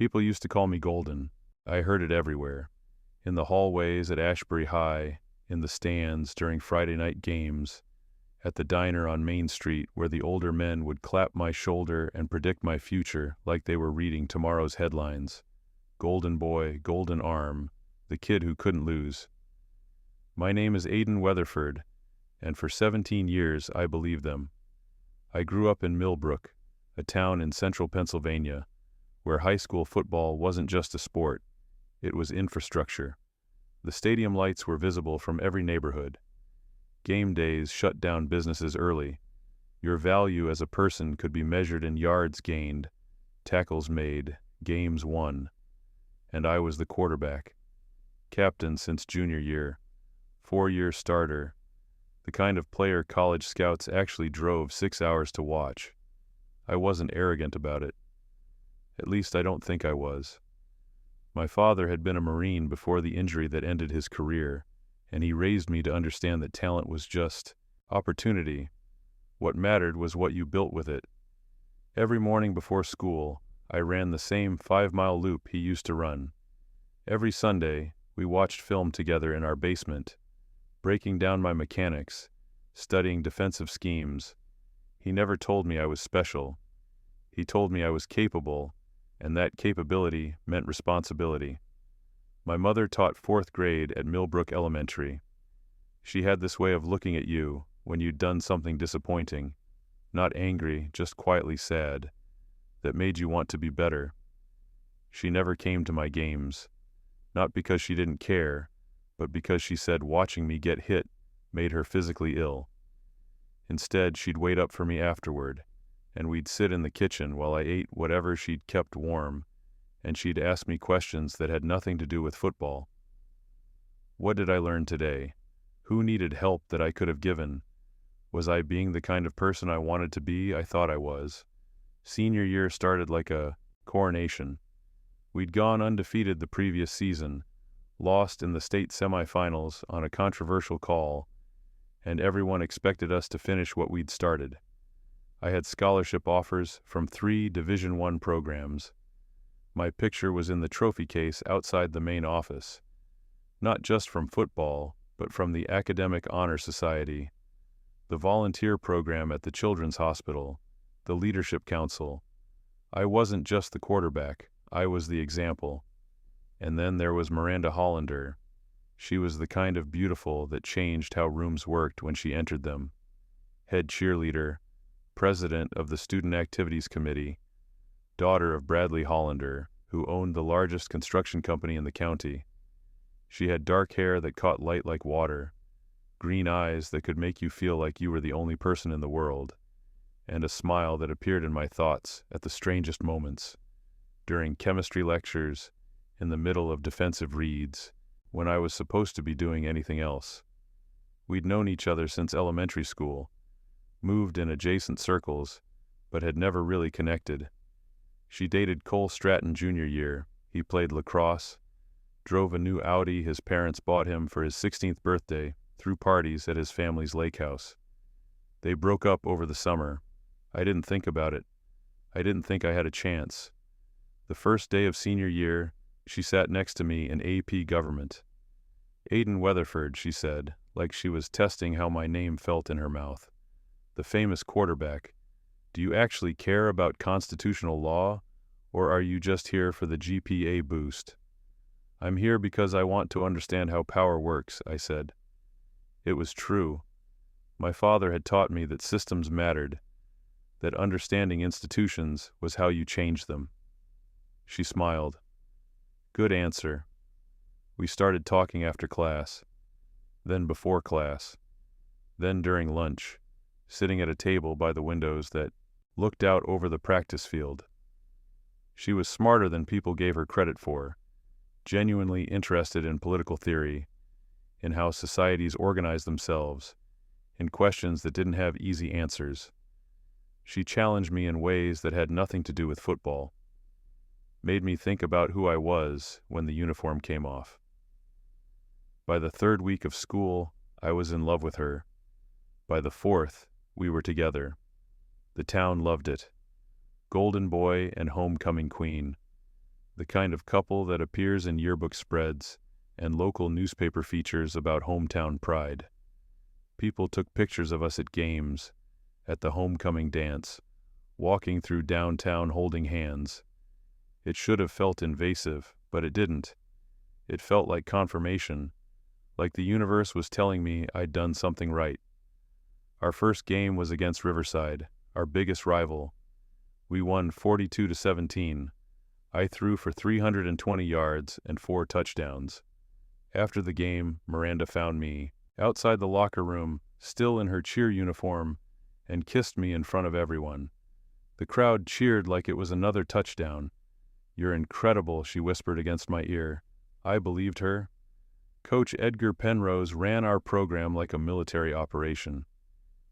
People used to call me Golden. I heard it everywhere. In the hallways at Ashbury High, in the stands during Friday night games, at the diner on Main Street where the older men would clap my shoulder and predict my future like they were reading tomorrow's headlines. Golden boy, golden arm, the kid who couldn't lose. My name is Aiden Weatherford, and for 17 years I believed them. I grew up in Millbrook, a town in central Pennsylvania, where high school football wasn't just a sport, it was infrastructure. The stadium lights were visible from every neighborhood. Game days shut down businesses early. Your value as a person could be measured in yards gained, tackles made, games won. And I was the quarterback. Captain since junior year. 4-year starter. The kind of player college scouts actually drove 6 hours to watch. I wasn't arrogant about it. At least I don't think I was. My father had been a Marine before the injury that ended his career, and he raised me to understand that talent was just opportunity. What mattered was what you built with it. Every morning before school, I ran the same 5-mile loop he used to run. Every Sunday, we watched film together in our basement, breaking down my mechanics, studying defensive schemes. He never told me I was special. He told me I was capable, and that capability meant responsibility. My mother taught 4th grade at Millbrook Elementary. She had this way of looking at you when you'd done something disappointing, not angry, just quietly sad, that made you want to be better. She never came to my games, not because she didn't care, but because she said watching me get hit made her physically ill. Instead, she'd wait up for me afterward, and we'd sit in the kitchen while I ate whatever she'd kept warm, and she'd ask me questions that had nothing to do with football. What did I learn today? Who needed help that I could have given? Was I being the kind of person I wanted to be? I thought I was. Senior year started like a coronation. We'd gone undefeated the previous season, lost in the state semifinals on a controversial call, and everyone expected us to finish what we'd started. I had scholarship offers from 3 Division I programs. My picture was in the trophy case outside the main office, not just from football, but from the Academic Honor Society, the volunteer program at the Children's Hospital, the Leadership Council. I wasn't just the quarterback, I was the example. And then there was Miranda Hollander. She was the kind of beautiful that changed how rooms worked when she entered them. Head cheerleader, president of the Student Activities Committee, daughter of Bradley Hollander, who owned the largest construction company in the county. She had dark hair that caught light like water, green eyes that could make you feel like you were the only person in the world, and a smile that appeared in my thoughts at the strangest moments, during chemistry lectures, in the middle of defensive reads, when I was supposed to be doing anything else. We'd known each other since elementary school, moved in adjacent circles, but had never really connected. She dated Cole Stratton junior year. He played lacrosse, drove a new Audi his parents bought him for his 16th birthday, threw parties at his family's lake house. They broke up over the summer. I didn't think about it. I didn't think I had a chance. The first day of senior year, she sat next to me in AP Government. Aiden Weatherford, she said, like she was testing how my name felt in her mouth. The famous quarterback. Do you actually care about constitutional law, or are you just here for the GPA boost? I'm here because I want to understand how power works, I said. It was true. My father had taught me that systems mattered, that understanding institutions was how you change them. She smiled. Good answer. We started talking after class, then before class, then during lunch, sitting at a table by the windows that looked out over the practice field. She was smarter than people gave her credit for, genuinely interested in political theory, in how societies organize themselves, in questions that didn't have easy answers. She challenged me in ways that had nothing to do with football, made me think about who I was when the uniform came off. By the 3rd week of school, I was in love with her. By the 4th, we were together. The town loved it. Golden boy and homecoming queen. the kind of couple that appears in yearbook spreads and local newspaper features about hometown pride. People took pictures of us at games, at the homecoming dance, walking through downtown holding hands. It should have felt invasive, but it didn't. It felt like confirmation, like the universe was telling me I'd done something right. Our first game was against Riverside, our biggest rival. We won 42-17. I threw for 320 yards and 4 touchdowns. After the game, Miranda found me, outside the locker room, still in her cheer uniform, and kissed me in front of everyone. The crowd cheered like it was another touchdown. "You're incredible," she whispered against my ear. I believed her. Coach Edgar Penrose ran our program like a military operation.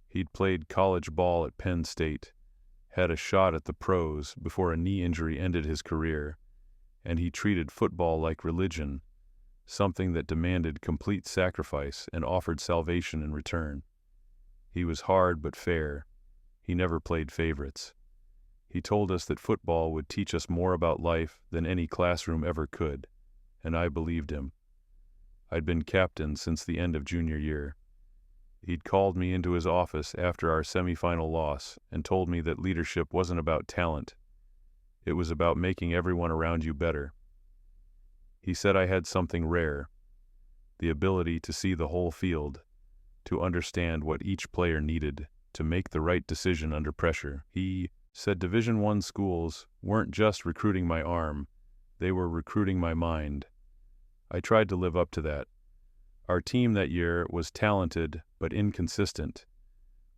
He'd played college ball at Penn State, had a shot at the pros before a knee injury ended his career, and he treated football like religion, something that demanded complete sacrifice and offered salvation in return. He was hard but fair. He never played favorites. He told us that football would teach us more about life than any classroom ever could, and I believed him. I'd been captain since the end of junior year. He'd called me into his office after our semifinal loss and told me that leadership wasn't about talent. It was about making everyone around you better. He said I had something rare, the ability to see the whole field, to understand what each player needed, to make the right decision under pressure. He said Division I schools weren't just recruiting my arm, they were recruiting my mind. I tried to live up to that. Our team that year was talented but inconsistent.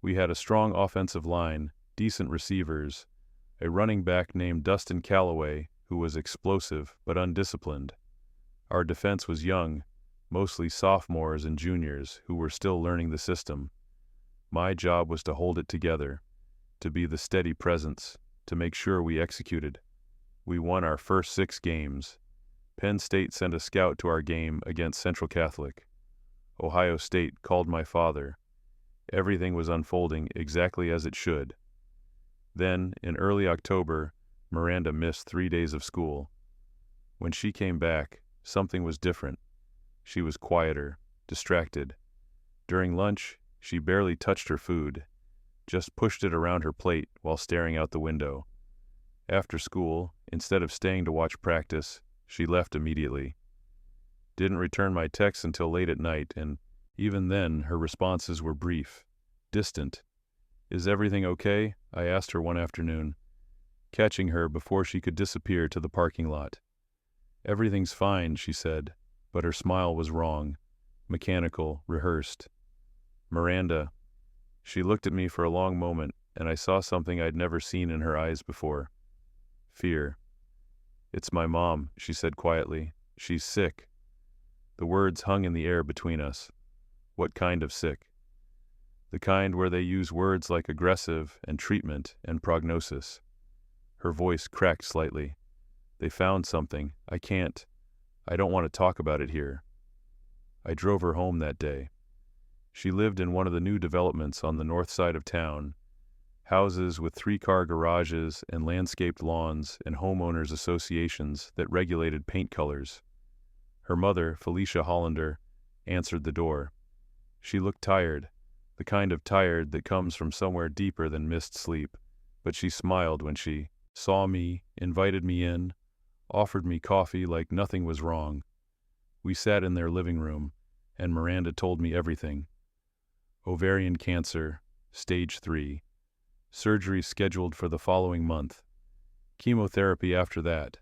We had a strong offensive line, decent receivers, a running back named Dustin Calloway who was explosive but undisciplined. Our defense was young, mostly sophomores and juniors who were still learning the system. My job was to hold it together, to be the steady presence, to make sure we executed. We won our first 6 games. Penn State sent a scout to our game against Central Catholic. Ohio State called my father. Everything was unfolding exactly as it should. Then, in early October, Miranda missed 3 days of school. When she came back, something was different. She was quieter, distracted. During lunch, she barely touched her food, just pushed it around her plate while staring out the window. After school, instead of staying to watch practice, she left immediately. Didn't return my texts until late at night, and even then her responses were brief, distant. "Is everything okay?" I asked her one afternoon, catching her before she could disappear to the parking lot. "Everything's fine," she said, but her smile was wrong, mechanical, rehearsed. "Miranda." She looked at me for a long moment, and I saw something I'd never seen in her eyes before. Fear. "It's my mom," she said quietly. "She's sick." The words hung in the air between us. What kind of sick? The kind where they use words like aggressive and treatment and prognosis. Her voice cracked slightly. "They found something. I don't want to talk about it here." I drove her home that day. She lived in one of the new developments on the north side of town, houses with 3-car garages and landscaped lawns and homeowners associations that regulated paint colors. Her mother, Felicia Hollander, answered the door. She looked tired, the kind of tired that comes from somewhere deeper than missed sleep, but she smiled when she saw me, invited me in, offered me coffee like nothing was wrong. We sat in their living room, and Miranda told me everything. Ovarian cancer, stage 3. Surgery scheduled for the following month. Chemotherapy after that.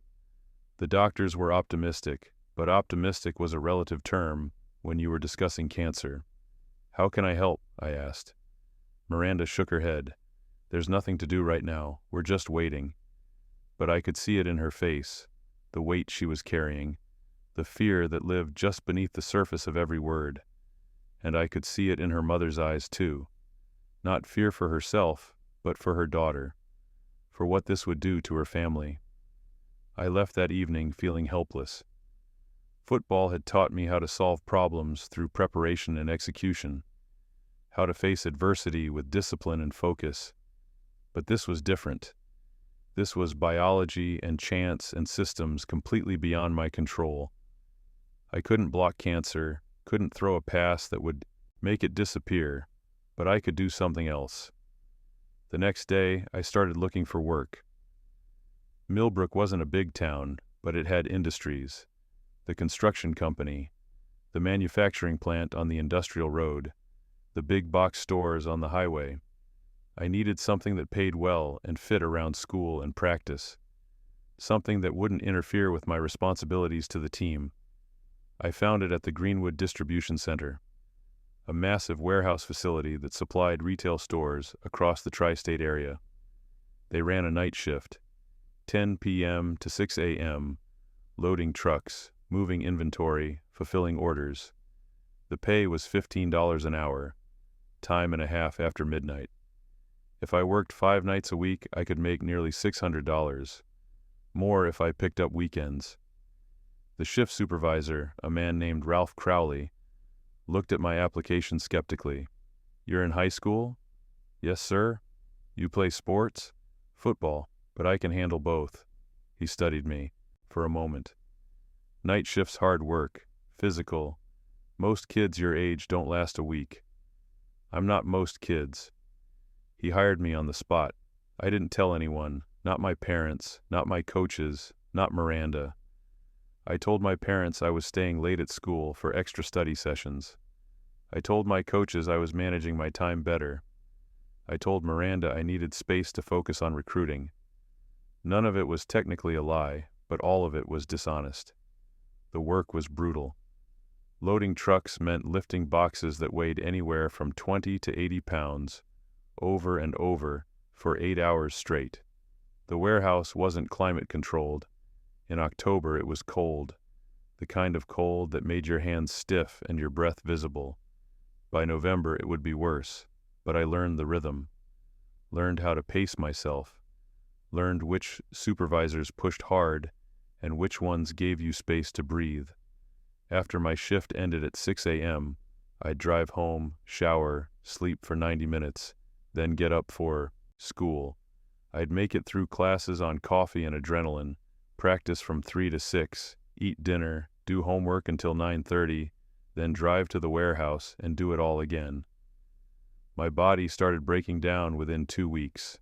The doctors were optimistic, but optimistic was a relative term when you were discussing cancer. "How can I help?" I asked. Miranda shook her head. "There's nothing to do right now. We're just waiting." But I could see it in her face, the weight she was carrying, the fear that lived just beneath the surface of every word. And I could see it in her mother's eyes too. Not fear for herself, but for her daughter, for what this would do to her family. I left that evening feeling helpless. Football had taught me how to solve problems through preparation and execution, how to face adversity with discipline and focus. But this was different. This was biology and chance and systems completely beyond my control. I couldn't block cancer, couldn't throw a pass that would make it disappear, but I could do something else. The next day, I started looking for work. Millbrook wasn't a big town, but it had industries. The construction company, the manufacturing plant on the industrial road, the big box stores on the highway. I needed something that paid well and fit around school and practice, something that wouldn't interfere with my responsibilities to the team. I found it at the Greenwood Distribution Center, a massive warehouse facility that supplied retail stores across the tri-state area. They ran a night shift, 10 p.m. to 6 a.m., loading trucks, moving inventory, fulfilling orders. The pay was $15 an hour, time and a half after midnight. If I worked 5 nights a week, I could make nearly $600, more if I picked up weekends. The shift supervisor, a man named Ralph Crowley, looked at my application skeptically. "You're in high school?" "Yes, sir." "You play sports?" "Football, but I can handle both." He studied me for a moment. "Night shift's hard work, physical. Most kids your age don't last a week." "I'm not most kids." He hired me on the spot. I didn't tell anyone, not my parents, not my coaches, not Miranda. I told my parents I was staying late at school for extra study sessions. I told my coaches I was managing my time better. I told Miranda I needed space to focus on recruiting. None of it was technically a lie, but all of it was dishonest. The work was brutal. Loading trucks meant lifting boxes that weighed anywhere from 20 to 80 pounds, over and over, for 8 hours straight. The warehouse wasn't climate controlled. In October it was cold, the kind of cold that made your hands stiff and your breath visible. By November it would be worse, but I learned the rhythm, learned how to pace myself, learned which supervisors pushed hard and which ones gave you space to breathe. After my shift ended at 6 a.m., I'd drive home, shower, sleep for 90 minutes, then get up for school. I'd make it through classes on coffee and adrenaline, practice from 3 to 6, eat dinner, do homework until 9:30, then drive to the warehouse and do it all again. My body started breaking down within 2 weeks.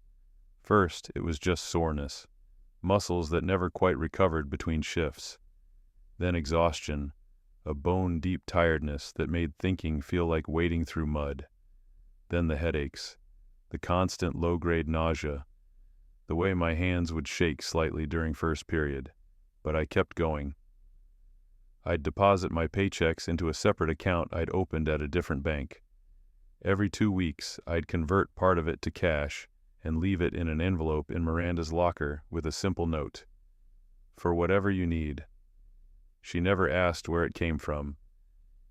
First, it was just soreness, muscles that never quite recovered between shifts. Then exhaustion, a bone-deep tiredness that made thinking feel like wading through mud. Then the headaches, the constant low-grade nausea, the way my hands would shake slightly during first period, but I kept going. I'd deposit my paychecks into a separate account I'd opened at a different bank. Every 2 weeks, I'd convert part of it to cash and leave it in an envelope in Miranda's locker with a simple note: "For whatever you need." She never asked where it came from,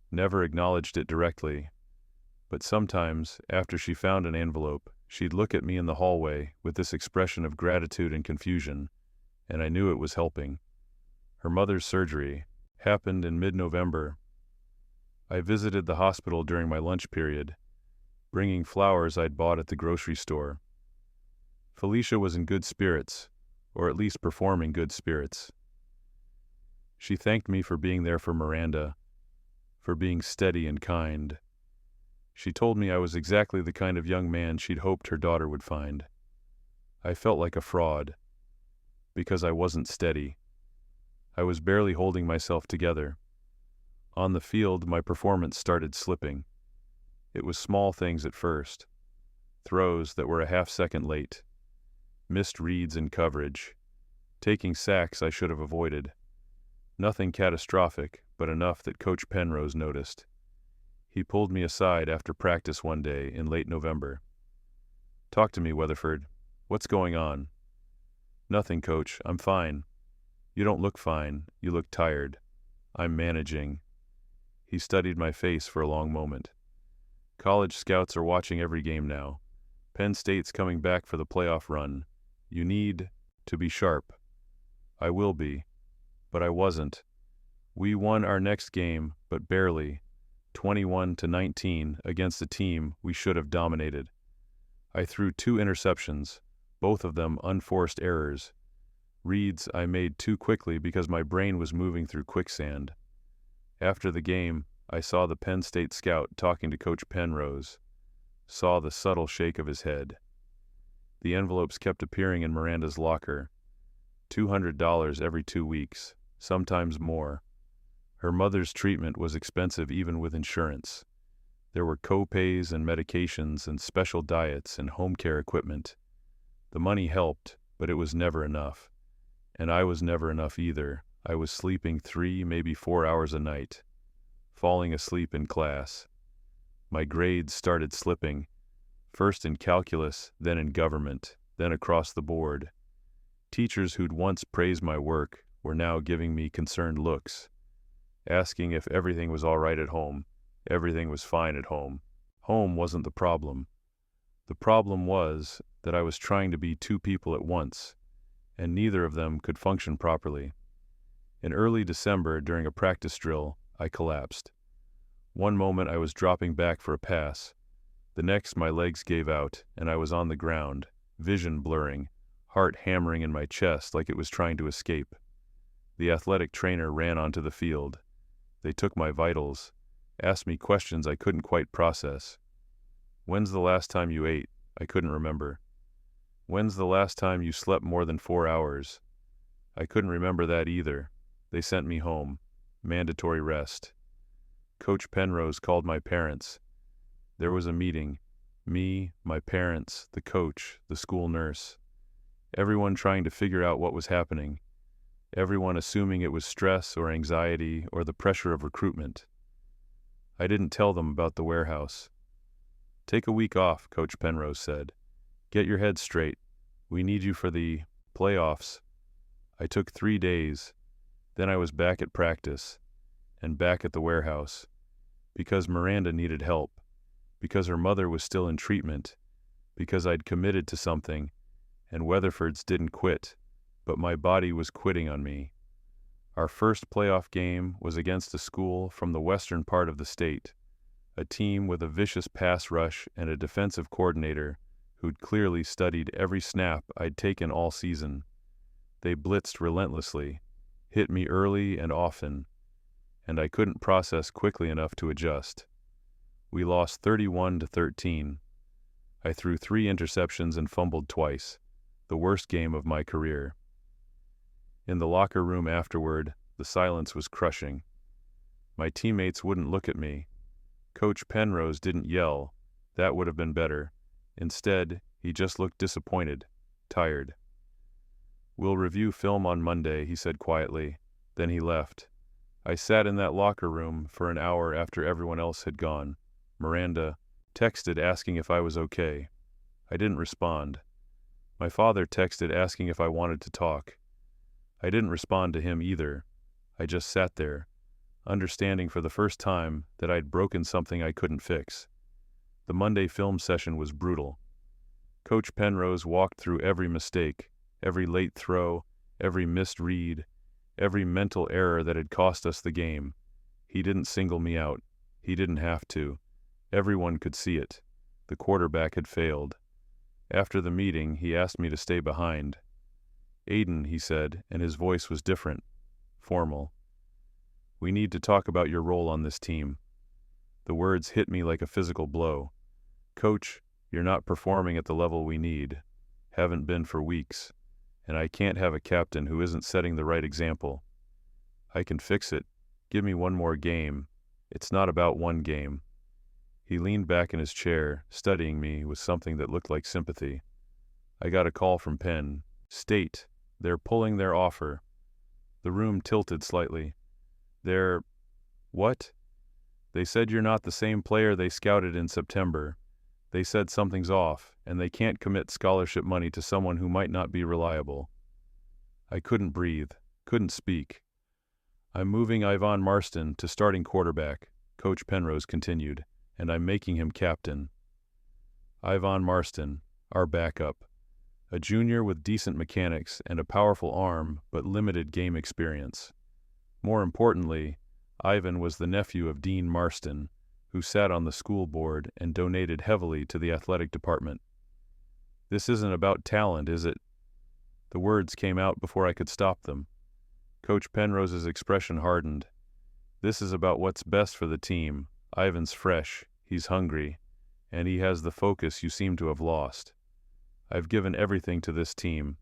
never acknowledged it directly, but sometimes, after she found an envelope, she'd look at me in the hallway with this expression of gratitude and confusion, and I knew it was helping. Her mother's surgery happened in mid-November. I visited the hospital during my lunch period, bringing flowers I'd bought at the grocery store. Felicia was in good spirits, or at least performing good spirits. She thanked me for being there for Miranda, for being steady and kind. She told me I was exactly the kind of young man she'd hoped her daughter would find. I felt like a fraud, because I wasn't steady. I was barely holding myself together. On the field, my performance started slipping. It was small things at first. Throws that were a half-second late. Missed reads in coverage. Taking sacks I should have avoided. Nothing catastrophic, but enough that Coach Penrose noticed. He pulled me aside after practice one day in late November. "Talk to me, Weatherford. What's going on?" "Nothing, Coach. I'm fine." "You don't look fine. You look tired." "I'm managing." He studied my face for a long moment. "College scouts are watching every game now. Penn State's coming back for the playoff run. You need to be sharp." "I will be." But I wasn't. We won our next game, but barely, 21-19 against a team we should have dominated. I threw 2 interceptions, both of them unforced errors, reads I made too quickly because my brain was moving through quicksand. After the game, I saw the Penn State scout talking to Coach Penrose, saw the subtle shake of his head. The envelopes kept appearing in Miranda's locker, $200 every 2 weeks, sometimes more. Her mother's treatment was expensive even with insurance. There were co-pays and medications and special diets and home care equipment. The money helped, but it was never enough. And I was never enough either. I was sleeping 3, maybe 4 hours a night, falling asleep in class. My grades started slipping, first in calculus, then in government, then across the board. Teachers who'd once praised my work were now giving me concerned looks, asking if everything was all right at home. Everything was fine at home. Home wasn't the problem. The problem was that I was trying to be 2 people at once, and neither of them could function properly. In early December, during a practice drill, I collapsed. One moment I was dropping back for a pass. The next my legs gave out, and I was on the ground, vision blurring, heart hammering in my chest like it was trying to escape. The athletic trainer ran onto the field. They took my vitals, asked me questions I couldn't quite process. When's the last time you ate? I couldn't remember. When's the last time you slept more than 4 hours? I couldn't remember that either. They sent me home. Mandatory rest. Coach Penrose called my parents. There was a meeting. Me, my parents, the coach, the school nurse. Everyone trying to figure out what was happening. Everyone assuming it was stress or anxiety or the pressure of recruitment. I didn't tell them about the warehouse. Take a week off, Coach Penrose said. Get your head straight. We need you for the playoffs. I took 3 days. Then I was back at practice, and back at the warehouse, because Miranda needed help, because her mother was still in treatment, because I'd committed to something, and Weatherford's didn't quit, but my body was quitting on me. Our first playoff game was against a school from the western part of the state, a team with a vicious pass rush and a defensive coordinator who'd clearly studied every snap I'd taken all season. They blitzed relentlessly, hit me early and often, and I couldn't process quickly enough to adjust. We lost 31-13. I threw 3 interceptions and fumbled twice, the worst game of my career. In the locker room afterward, the silence was crushing. My teammates wouldn't look at me. Coach Penrose didn't yell. That would have been better. Instead, he just looked disappointed, tired. We'll review film on Monday, he said quietly. Then he left. I sat in that locker room for an hour after everyone else had gone. Miranda texted asking if I was okay. I didn't respond. My father texted asking if I wanted to talk. I didn't respond to him either. I just sat there, understanding for the first time that I'd broken something I couldn't fix. The Monday film session was brutal. Coach Penrose walked through every mistake, every late throw, every missed read, every mental error that had cost us the game. He didn't single me out. He didn't have to. Everyone could see it. The quarterback had failed. After the meeting, he asked me to stay behind. Aiden, he said, and his voice was different, formal. We need to talk about your role on this team. The words hit me like a physical blow. Coach, you're not performing at the level we need. Haven't been for weeks. And I can't have a captain who isn't setting the right example. I can fix it. Give me one more game. It's not about one game. He leaned back in his chair, studying me with something that looked like sympathy. I got a call from Penn. State. They're pulling their offer. The room tilted slightly. They're... What? They said you're not the same player they scouted in September. They said something's off, and they can't commit scholarship money to someone who might not be reliable. I couldn't breathe, couldn't speak. I'm moving Ivan Marston to starting quarterback, Coach Penrose continued, and I'm making him captain. Ivan Marston, our backup. A junior with decent mechanics and a powerful arm but limited game experience. More importantly, Ivan was the nephew of Dean Marston, who sat on the school board and donated heavily to the athletic department. This isn't about talent, is it? The words came out before I could stop them. Coach Penrose's expression hardened. This is about what's best for the team. Ivan's fresh, he's hungry, and he has the focus you seem to have lost. I've given everything to this team,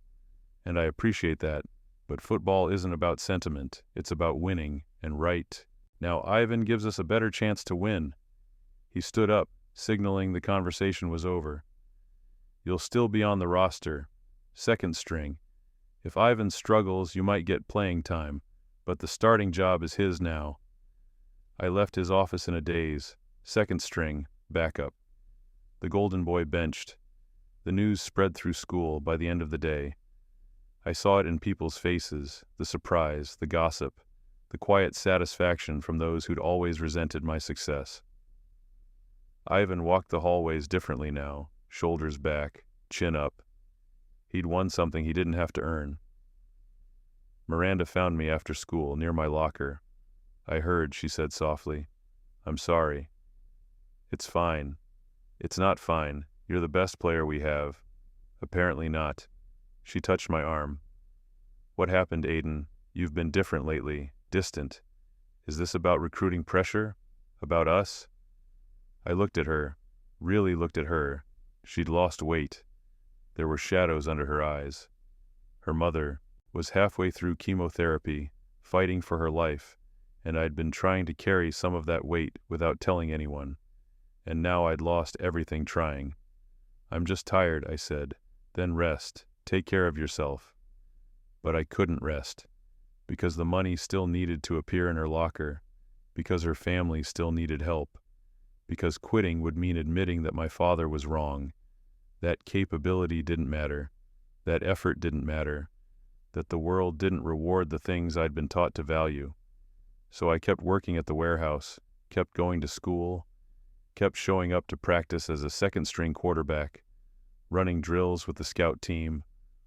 and I appreciate that, but football isn't about sentiment, it's about winning, and right now Ivan gives us a better chance to win. He stood up, signaling the conversation was over. You'll still be on the roster, second string. If Ivan struggles, you might get playing time, but the starting job is his now. I left his office in a daze, second string, backup. The Golden Boy benched. The news spread through school by the end of the day. I saw it in people's faces, the surprise, the gossip, the quiet satisfaction from those who'd always resented my success. Ivan walked the hallways differently now, shoulders back, chin up. He'd won something he didn't have to earn. Miranda found me after school, near my locker. I heard, she said softly. I'm sorry. It's fine. It's not fine. You're the best player we have. Apparently not. She touched my arm. What happened, Aiden? You've been different lately, distant. Is this about recruiting pressure? About us? I looked at her, really looked at her. She'd lost weight. There were shadows under her eyes. Her mother was halfway through chemotherapy, fighting for her life, and I'd been trying to carry some of that weight without telling anyone. And now I'd lost everything trying. I'm just tired, I said. Then rest. Take care of yourself. But I couldn't rest, because the money still needed to appear in her locker, because her family still needed help, because quitting would mean admitting that my father was wrong, that capability didn't matter, that effort didn't matter, that the world didn't reward the things I'd been taught to value. So I kept working at the warehouse, kept going to school, kept showing up to practice as a second-string quarterback, running drills with the scout team,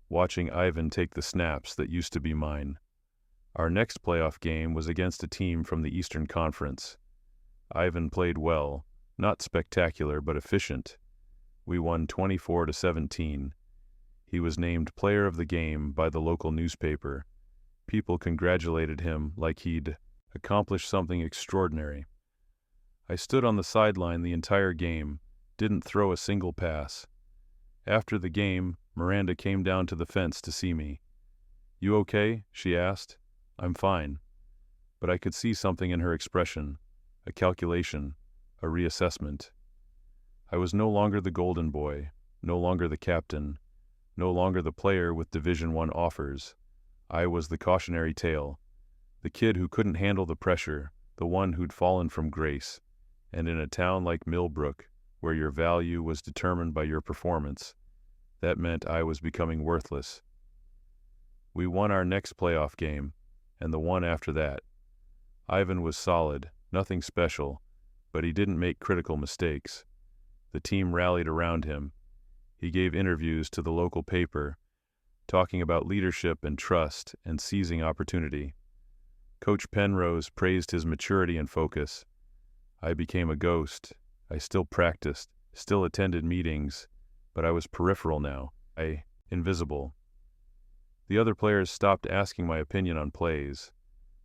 watching Ivan take the snaps that used to be mine. Our next playoff game was against a team from the Eastern Conference. Ivan played well, not spectacular but efficient. We won 24-17. He was named player of the game by the local newspaper. People congratulated him like he'd accomplished something extraordinary. I stood on the sideline the entire game, didn't throw a single pass. After the game, Miranda came down to the fence to see me. You okay? She asked. I'm fine. But I could see something in her expression, a calculation, a reassessment. I was no longer the golden boy, no longer the captain, no longer the player with Division I offers. I was the cautionary tale, the kid who couldn't handle the pressure, the one who'd fallen from grace. And in a town like Millbrook, where your value was determined by your performance, that meant I was becoming worthless. We won our next playoff game, and the one after that. Ivan was solid, nothing special, but he didn't make critical mistakes. The team rallied around him. He gave interviews to the local paper, talking about leadership and trust and seizing opportunity. Coach Penrose praised his maturity and focus. I became a ghost. I still practiced, still attended meetings, but I was peripheral now, invisible. The other players stopped asking my opinion on plays.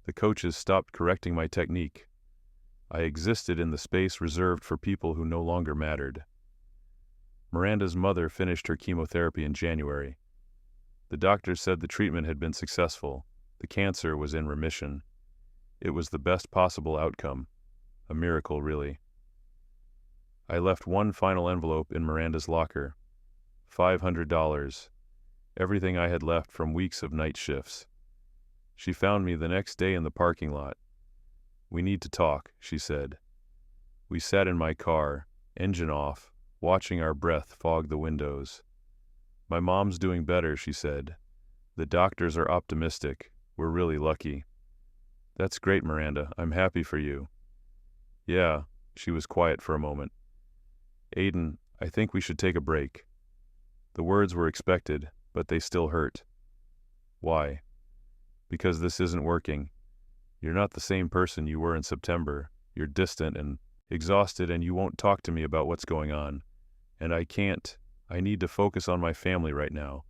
The coaches stopped correcting my technique. I existed in the space reserved for people who no longer mattered. Miranda's mother finished her chemotherapy in January. The doctors said the treatment had been successful. The cancer was in remission. It was the best possible outcome. A miracle, really. I left one final envelope in Miranda's locker. $500. Everything I had left from weeks of night shifts. She found me the next day in the parking lot. We need to talk, she said. We sat in my car, engine off, watching our breath fog the windows. My mom's doing better, she said. The doctors are optimistic. We're really lucky. That's great, Miranda. I'm happy for you. Yeah, she was quiet for a moment. Aiden, I think we should take a break. The words were expected, but they still hurt. Why? Because this isn't working. You're not the same person you were in September. You're distant and exhausted, and you won't talk to me about what's going on. And I can't I need to focus on my family right now,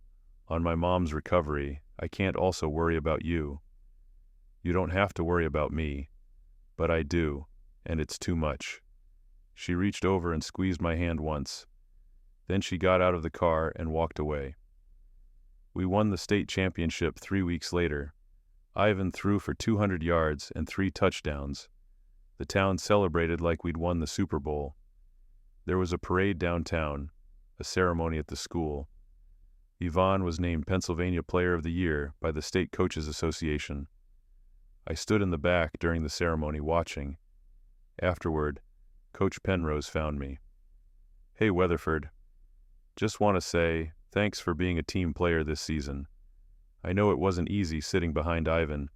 on my mom's recovery. I can't also worry about you. You don't have to worry about me, but I do, and it's too much. She reached over and squeezed my hand once. Then she got out of the car and walked away. We won the state championship 3 weeks later. Ivan threw for 200 yards and 3 touchdowns. The town celebrated like we'd won the Super Bowl. There was a parade downtown, a ceremony at the school. Ivan was named Pennsylvania Player of the Year by the State Coaches Association. I stood in the back during the ceremony watching. Afterward, Coach Penrose found me. "Hey Weatherford, just want to say thanks for being a team player this season. I know it wasn't easy sitting behind Ivan,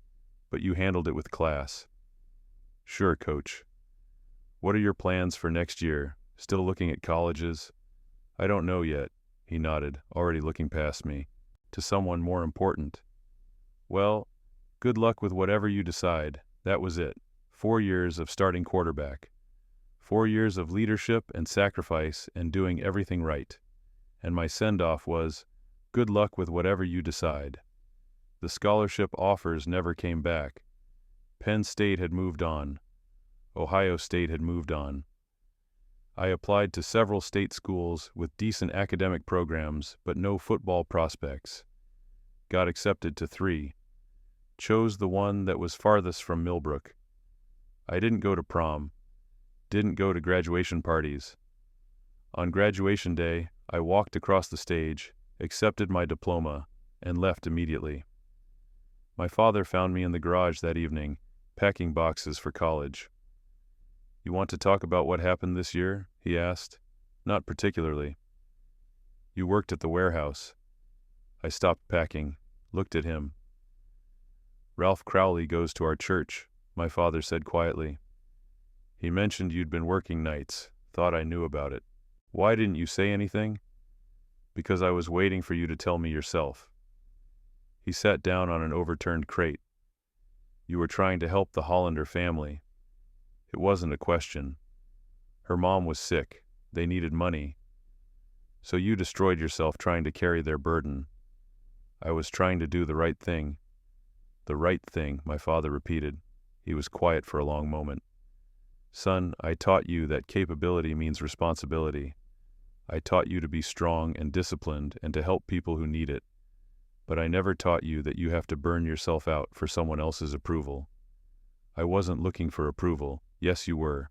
but you handled it with class." "Sure, Coach. What are your plans for next year? Still looking at colleges?" "I don't know yet," he nodded, already looking past me, to someone more important. "Well, good luck with whatever you decide." That was it. 4 years of starting quarterback. 4 years of leadership and sacrifice and doing everything right. And my send-off was, "Good luck with whatever you decide." The scholarship offers never came back. Penn State had moved on. Ohio State had moved on. I applied to several state schools with decent academic programs but no football prospects. Got accepted to 3. Chose the one that was farthest from Millbrook. I didn't go to prom. Didn't go to graduation parties. On graduation day, I walked across the stage, accepted my diploma, and left immediately. My father found me in the garage that evening, packing boxes for college. "You want to talk about what happened this year?" he asked. "Not particularly." "You worked at the warehouse." I stopped packing, looked at him. "Ralph Crowley goes to our church," my father said quietly. "He mentioned you'd been working nights, thought I knew about it." "Why didn't you say anything?" "Because I was waiting for you to tell me yourself." He sat down on an overturned crate. "You were trying to help the Hollander family. It wasn't a question. Her mom was sick. They needed money. So you destroyed yourself trying to carry their burden." "I was trying to do the right thing." "The right thing," my father repeated. He was quiet for a long moment. "Son, I taught you that capability means responsibility. I taught you to be strong and disciplined and to help people who need it. But I never taught you that you have to burn yourself out for someone else's approval. I wasn't looking for approval. Yes, you were.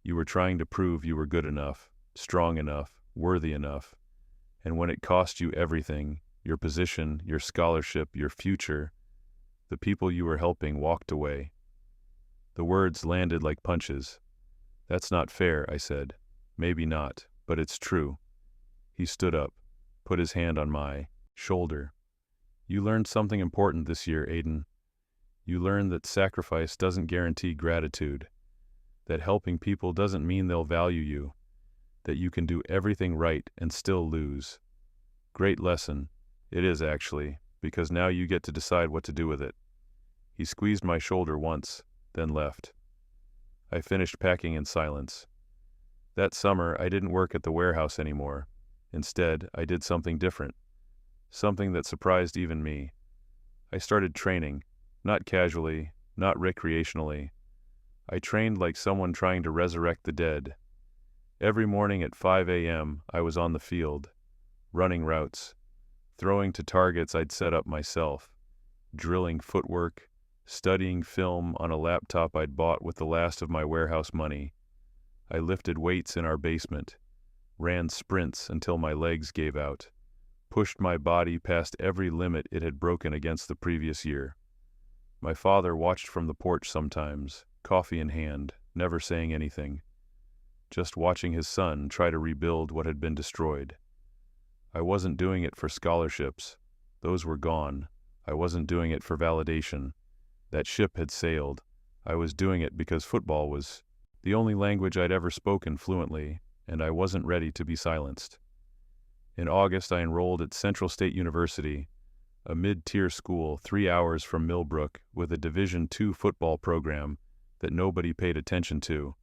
You were trying to prove you were good enough, strong enough, worthy enough. And when it cost you everything, your position, your scholarship, your future, the people you were helping walked away." The words landed like punches. "That's not fair," I said. "Maybe not, but it's true." He stood up, put his hand on my shoulder. "You learned something important this year, Aiden. You learned that sacrifice doesn't guarantee gratitude, that helping people doesn't mean they'll value you, that you can do everything right and still lose. Great lesson. It is actually, because now you get to decide what to do with it." He squeezed my shoulder once, then left. I finished packing in silence. That summer, I didn't work at the warehouse anymore. Instead, I did something different. Something that surprised even me. I started training, not casually, not recreationally. I trained like someone trying to resurrect the dead. Every morning at 5 a.m., I was on the field, running routes, throwing to targets I'd set up myself, drilling footwork, studying film on a laptop I'd bought with the last of my warehouse money. I lifted weights in our basement, ran sprints until my legs gave out, pushed my body past every limit it had broken against the previous year. My father watched from the porch sometimes, coffee in hand, never saying anything, just watching his son try to rebuild what had been destroyed. I wasn't doing it for scholarships. Those were gone. I wasn't doing it for validation. That ship had sailed. I was doing it because football was the only language I'd ever spoken fluently, and I wasn't ready to be silenced. In August, I enrolled at Central State University, a mid-tier school 3 hours from Millbrook with a Division II football program that nobody paid attention to.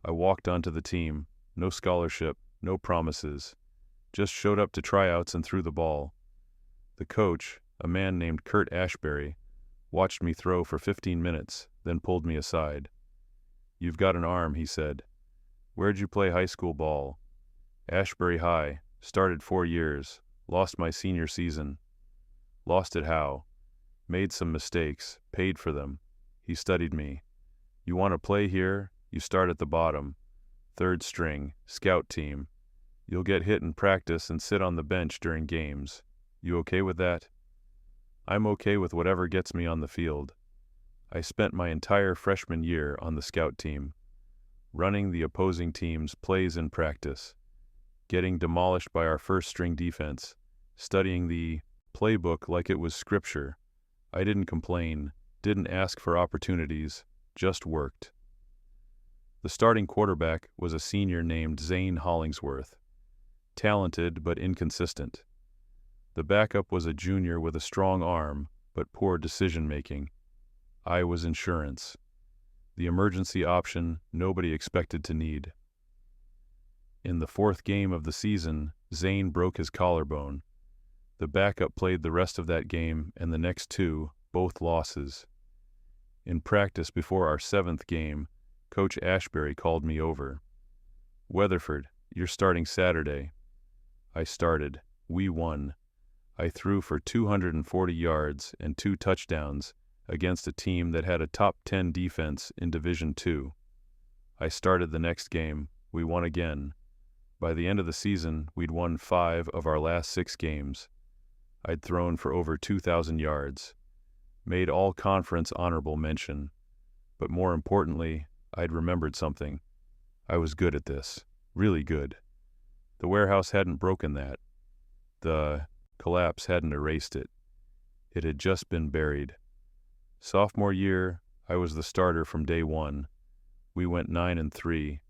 I walked onto the team, no scholarship, no promises, Just showed up to tryouts and threw the ball. The coach, a man named Kurt Ashbury, watched me throw for 15 minutes, then pulled me aside. "You've got an arm," he said. "Where'd you play high school ball?" "Ashbury High. Started 4 years. Lost my senior season." "Lost it how?" "Made some mistakes. Paid for them." He studied me. "You want to play here? You start at the bottom. 3rd string, scout team. You'll get hit in practice and sit on the bench during games. You okay with that?" "I'm okay with whatever gets me on the field." I spent my entire freshman year on the scout team, running the opposing team's plays in practice, getting demolished by our first-string defense, studying the playbook like it was scripture. I didn't complain, didn't ask for opportunities, just worked. The starting quarterback was a senior named Zane Hollingsworth, talented but inconsistent. The backup was a junior with a strong arm but poor decision-making. I was insurance, the emergency option nobody expected to need. In the 4th game of the season, Zane broke his collarbone. The backup played the rest of that game and the next 2, both losses. In practice before our 7th game, Coach Ashbury called me over. "Weatherford, you're starting Saturday." I started. We won. I threw for 240 yards and 2 touchdowns against a team that had a top 10 defense in Division II. I started the next game. We won again. By the end of the season, we'd won 5 of our last 6 games. I'd thrown for over 2,000 yards. Made all-conference honorable mention. But more importantly, I'd remembered something. I was good at this. Really good. The warehouse hadn't broken that. The collapse hadn't erased it. It had just been buried. Sophomore year, I was the starter from day 1. We went 9-3.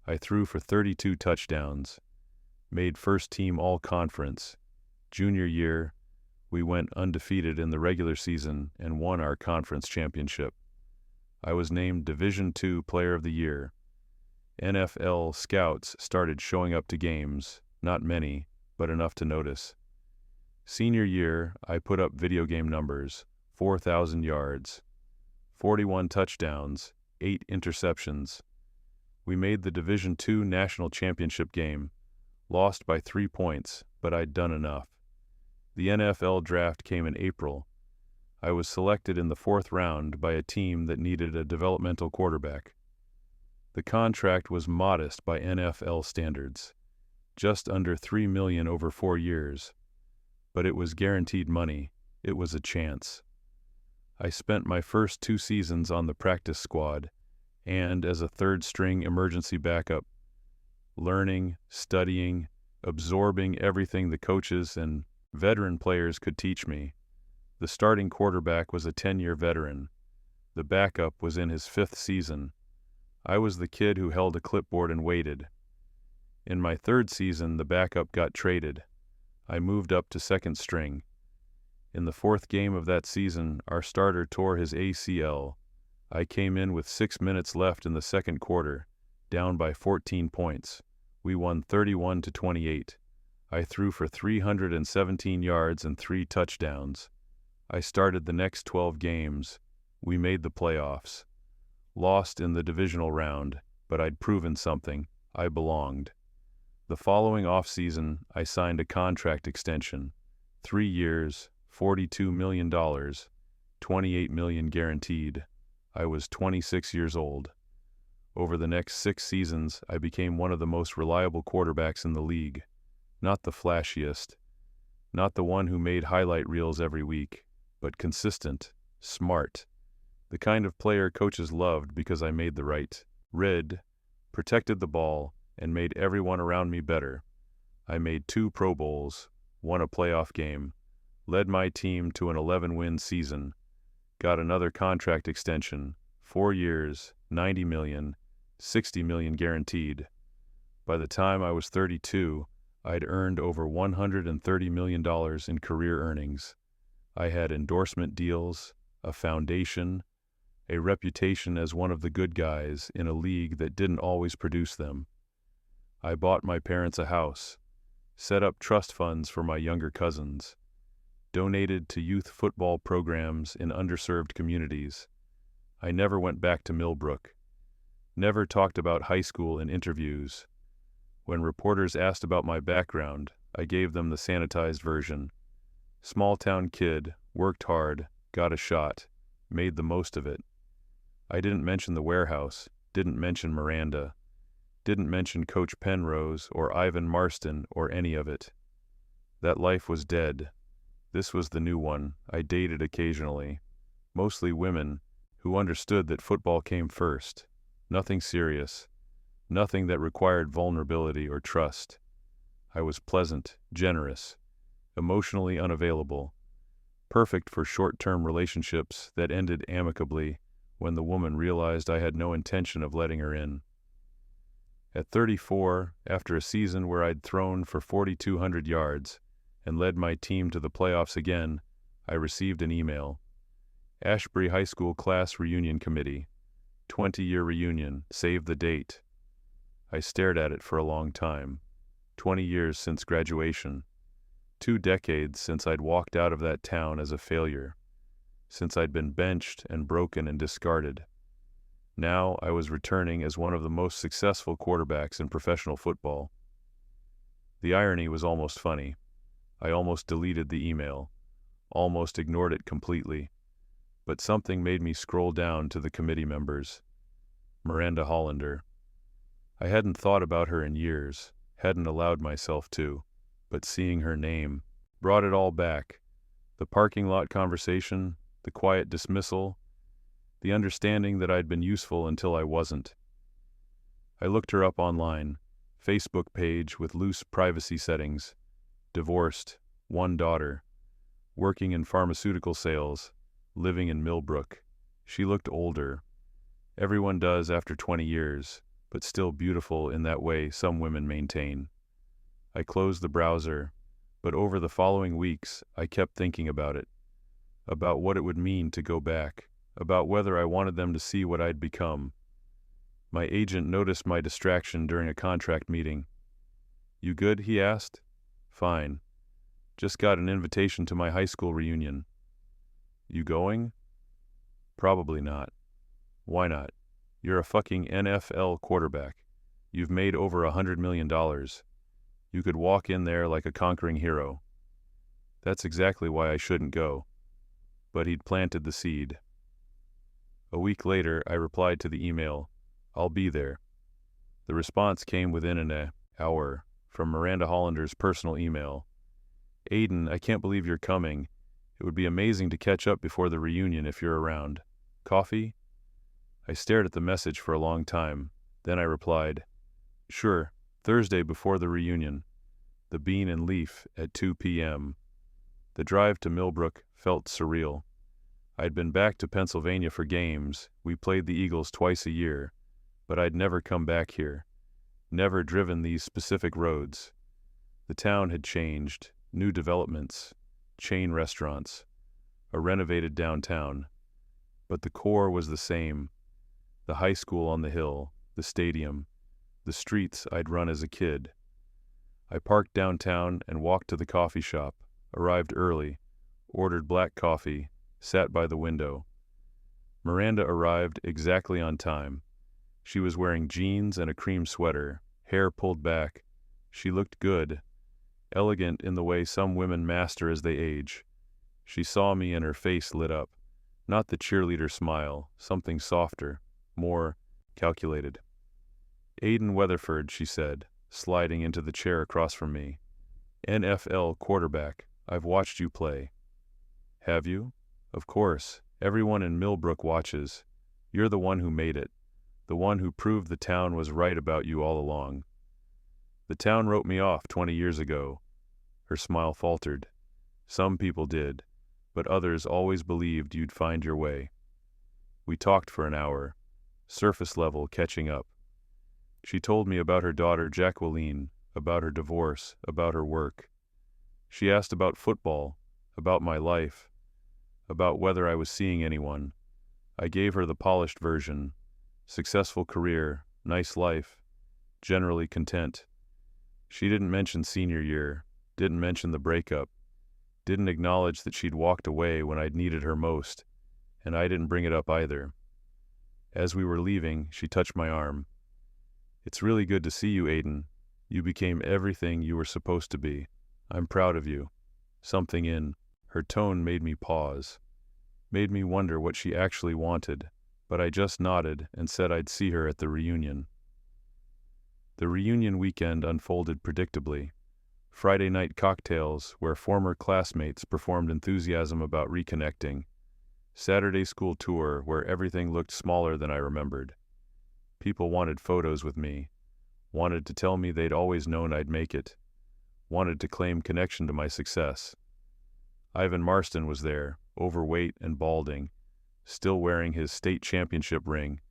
I threw for 32 touchdowns. Made first team all-conference. Junior year, we went undefeated in the regular season and won our conference championship. I was named Division II Player of the Year. NFL scouts started showing up to games, not many, but enough to notice. Senior year, I put up video game numbers, 4,000 yards, 41 touchdowns, 8 interceptions. We made the Division II National Championship game, lost by 3 points, but I'd done enough. The NFL draft came in April. I was selected in the 4th round by a team that needed a developmental quarterback. The contract was modest by NFL standards, just under $3 million over 4 years. But it was guaranteed money. It was a chance. I spent my first 2 seasons on the practice squad and as a 3rd-string emergency backup, learning, studying, absorbing everything the coaches and veteran players could teach me. The starting quarterback was a 10-year veteran. The backup was in his 5th season. I was the kid who held a clipboard and waited. In my 3rd season, the backup got traded. I moved up to 2nd string. In the 4th game of that season, our starter tore his ACL. I came in with 6 minutes left in the 2nd quarter, down by 14 points. We won 31-28. I threw for 317 yards and 3 touchdowns. I started the next 12 games. We made the playoffs. Lost in the divisional round, but I'd proven something. I belonged. The following offseason, I signed a contract extension. 3 years, $42 million, $28 million guaranteed. I was 26 years old. Over the next 6 seasons, I became one of the most reliable quarterbacks in the league. Not the flashiest, not the one who made highlight reels every week, but consistent, smart, the kind of player coaches loved because I made the right read, protected the ball, and made everyone around me better. I made 2 Pro Bowls, won a playoff game, led my team to an 11-win season, got another contract extension, 4 years, $90 million, $60 million guaranteed. By the time I was 32, I'd earned over $130 million in career earnings. I had endorsement deals, a foundation, a reputation as one of the good guys in a league that didn't always produce them. I bought my parents a house, set up trust funds for my younger cousins, donated to youth football programs in underserved communities. I never went back to Millbrook, never talked about high school in interviews. When reporters asked about my background, I gave them the sanitized version. Small-town kid, worked hard, got a shot, made the most of it. I didn't mention the warehouse, didn't mention Miranda, didn't mention Coach Penrose or Ivan Marston or any of it. That life was dead. This was the new one. I dated occasionally, mostly women, who understood that football came first. Nothing serious, nothing that required vulnerability or trust. I was pleasant, generous, emotionally unavailable, perfect for short-term relationships that ended amicably when the woman realized I had no intention of letting her in. At 34, after a season where I'd thrown for 4,200 yards and led my team to the playoffs again, I received an email. Ashbury High School Class Reunion Committee. 20-year reunion. Save the date. I stared at it for a long time. 20 years since graduation. 2 decades since I'd walked out of that town as a failure. Since I'd been benched and broken and discarded. Now I was returning as one of the most successful quarterbacks in professional football. The irony was almost funny. I almost deleted the email, almost ignored it completely, but something made me scroll down to the committee members. Miranda Hollander. I hadn't thought about her in years, hadn't allowed myself to, but seeing her name brought it all back. The parking lot conversation, the quiet dismissal, the understanding that I'd been useful until I wasn't. I looked her up online, Facebook page with loose privacy settings, divorced, 1 daughter, working in pharmaceutical sales, living in Millbrook. She looked older. Everyone does after 20 years, but still beautiful in that way some women maintain. I closed the browser, but over the following weeks I kept thinking about it, about what it would mean to go back, about whether I wanted them to see what I'd become. My agent noticed my distraction during a contract meeting. "You good?" he asked. "Fine. Just got an invitation to my high school reunion." "You going?" "Probably not." "Why not? You're a fucking NFL quarterback. You've made over $100 million. You could walk in there like a conquering hero." That's exactly why I shouldn't go. But he'd planted the seed. A week later, I replied to the email, "I'll be there." The response came within an hour from Miranda Hollander's personal email. "Aiden, I can't believe you're coming. It would be amazing to catch up before the reunion if you're around. Coffee?" I stared at the message for a long time. Then I replied, "Sure, Thursday before the reunion. The Bean and Leaf at 2 p.m. The drive to Millbrook felt surreal. I'd been back to Pennsylvania for games. We played the Eagles twice a year, but I'd never come back here, never driven these specific roads. The town had changed, new developments, chain restaurants, a renovated downtown. But the core was the same. The high school on the hill, the stadium, the streets I'd run as a kid. I parked downtown and walked to the coffee shop, arrived early, ordered black coffee, sat by the window. Miranda arrived exactly on time. She was wearing jeans and a cream sweater, hair pulled back. She looked good, elegant in the way some women master as they age. She saw me and her face lit up. Not the cheerleader smile, something softer, more calculated. "Aiden Weatherford," she said, sliding into the chair across from me. "NFL quarterback. I've watched you play." "Have you?" "Of course. Everyone in Millbrook watches. You're the one who made it. The one who proved the town was right about you all along." "The town wrote me off 20 years ago." Her smile faltered. "Some people did, but others always believed you'd find your way." We talked for an hour, surface level catching up. She told me about her daughter Jacqueline, about her divorce, about her work. She asked about football, about my life, about whether I was seeing anyone. I gave her the polished version. Successful career, nice life, generally content. She didn't mention senior year, didn't mention the breakup, didn't acknowledge that she'd walked away when I'd needed her most, and I didn't bring it up either. As we were leaving, she touched my arm. "It's really good to see you, Aiden. You became everything you were supposed to be. I'm proud of you." Something in her tone made me pause, made me wonder what she actually wanted, but I just nodded and said I'd see her at the reunion. The reunion weekend unfolded predictably. Friday night cocktails where former classmates performed enthusiasm about reconnecting. Saturday school tour where everything looked smaller than I remembered. People wanted photos with me, wanted to tell me they'd always known I'd make it, wanted to claim connection to my success. Ivan Marston was there, overweight and balding, still wearing his state championship ring,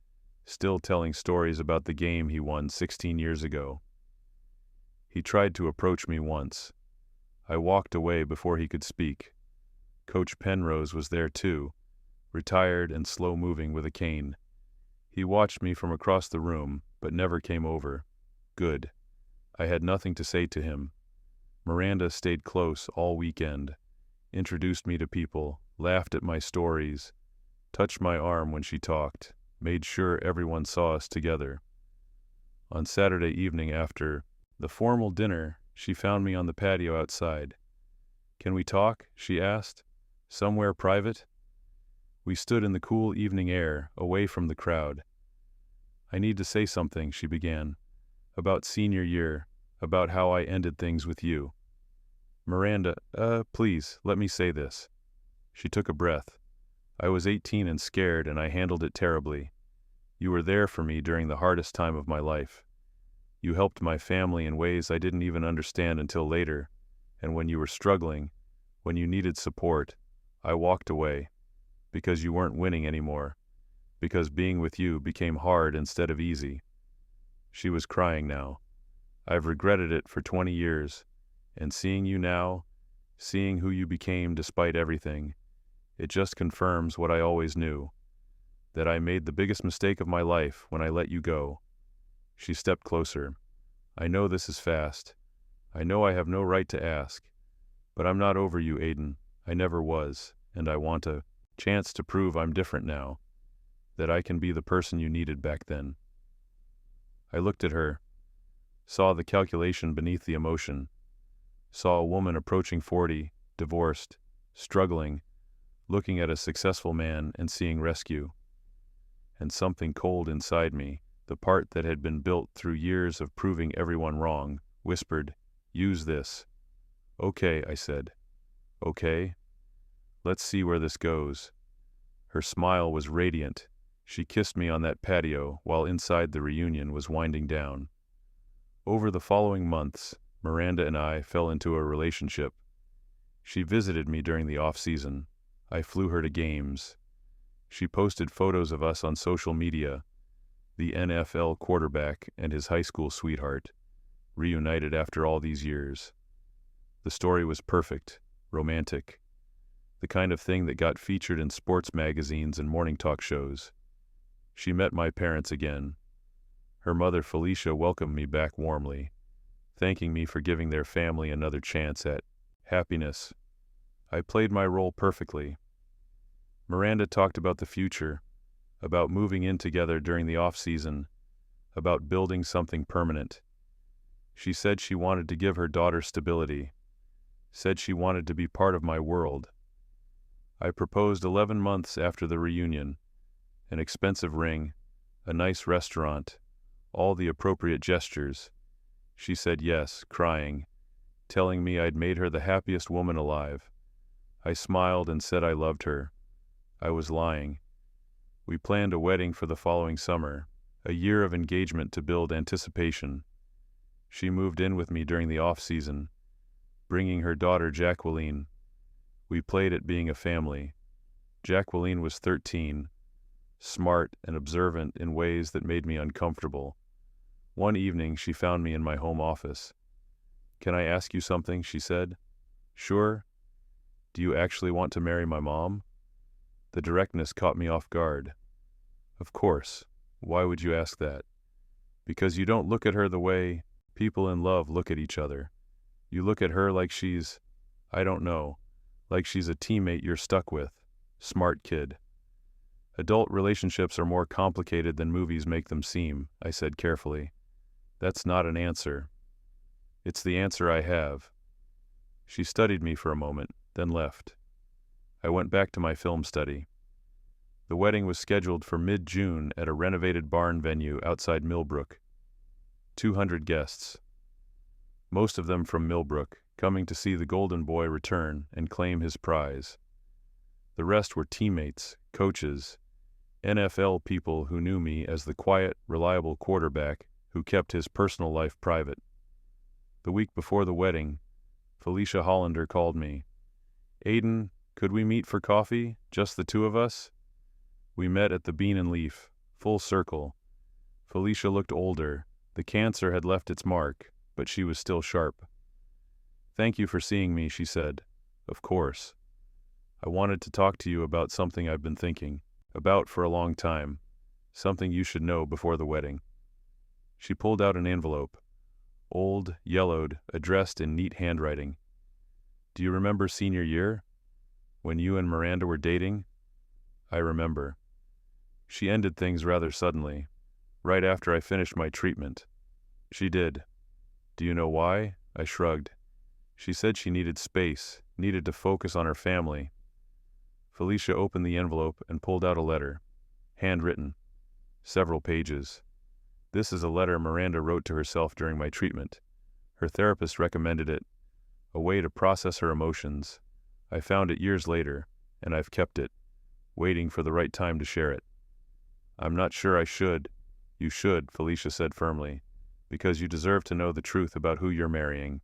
still telling stories about the game he won 16 years ago. He tried to approach me once. I walked away before he could speak. Coach Penrose was there too, retired and slow-moving with a cane. He watched me from across the room, but never came over. Good. I had nothing to say to him. Miranda stayed close all weekend, introduced me to people, laughed at my stories, touched my arm when she talked, made sure everyone saw us together. On Saturday evening after the formal dinner, she found me on the patio outside. "Can we talk?" she asked. "Somewhere private?" We stood in the cool evening air, away from the crowd. "I need to say something," she began. "About senior year, about how I ended things with you." "Miranda, please, let me say this." She took a breath. "I was 18 and scared, and I handled it terribly. You were there for me during the hardest time of my life. You helped my family in ways I didn't even understand until later, and when you were struggling, when you needed support, I walked away, because you weren't winning anymore, because being with you became hard instead of easy." She was crying now. "I've regretted it for 20 years, and seeing you now, seeing who you became despite everything, it just confirms what I always knew, that I made the biggest mistake of my life when I let you go." She stepped closer. "I know this is fast. I know I have no right to ask, but I'm not over you, Aiden. I never was, and I want a chance to prove I'm different now, that I can be the person you needed back then." I looked at her, saw the calculation beneath the emotion, saw a woman approaching 40, divorced, struggling, looking at a successful man and seeing rescue. And something cold inside me, the part that had been built through years of proving everyone wrong, whispered, "Use this." "Okay," I said. "Okay. Let's see where this goes." Her smile was radiant. She kissed me on that patio while inside the reunion was winding down. Over the following months, Miranda and I fell into a relationship. She visited me during the off-season. I flew her to games. She posted photos of us on social media, the NFL quarterback and his high school sweetheart, reunited after all these years. The story was perfect, romantic, the kind of thing that got featured in sports magazines and morning talk shows. She met my parents again. Her mother Felicia welcomed me back warmly, thanking me for giving their family another chance at happiness. I played my role perfectly. Miranda talked about the future, about moving in together during the off-season, about building something permanent. She said she wanted to give her daughter stability, said she wanted to be part of my world. I proposed 11 months after the reunion, an expensive ring, a nice restaurant, all the appropriate gestures. She said yes, crying, telling me I'd made her the happiest woman alive. I smiled and said I loved her. I was lying. We planned a wedding for the following summer, a year of engagement to build anticipation. She moved in with me during the off-season, bringing her daughter Jacqueline. We played at being a family. Jacqueline was 13, smart and observant in ways that made me uncomfortable. One evening she found me in my home office. "Can I ask you something?" she said. "Sure. Do you actually want to marry my mom?" The directness caught me off guard. "Of course. Why would you ask that?" "Because you don't look at her the way People in love look at each other. You look at her like I don't know, like she's a teammate you're stuck with. Smart kid. Adult relationships are more complicated than movies make them seem, I said carefully. That's not an answer. It's the answer I have. She studied me for a moment, then left. I went back to my film study. The wedding was scheduled for mid-June at a renovated barn venue outside Millbrook. 200 guests. Most of them from Millbrook, coming to see the golden boy return and claim his prize. The rest were teammates, coaches, NFL people who knew me as the quiet, reliable quarterback who kept his personal life private. The week before the wedding, Felicia Hollander called me. "Aiden, could we meet for coffee, just the two of us?" We met at the Bean and Leaf, full circle. Felicia looked older. The cancer had left its mark, but she was still sharp. "Thank you for seeing me," she said. "Of course. I wanted to talk to you about something I've been thinking about for a long time, something you should know before the wedding." She pulled out an envelope, old, yellowed, addressed in neat handwriting. "Do you remember senior year? When you and Miranda were dating?" I remember. She ended things rather suddenly, right after I finished my treatment. She did. Do you know why? I shrugged. She said she needed space, needed to focus on her family. Felicia opened the envelope and pulled out a letter, handwritten, several pages. This is a letter Miranda wrote to herself during my treatment. Her therapist recommended it, a way to process her emotions. I found it years later, and I've kept it, waiting for the right time to share it. "I'm not sure I should." "You should," Felicia said firmly, "because you deserve to know the truth about who you're marrying."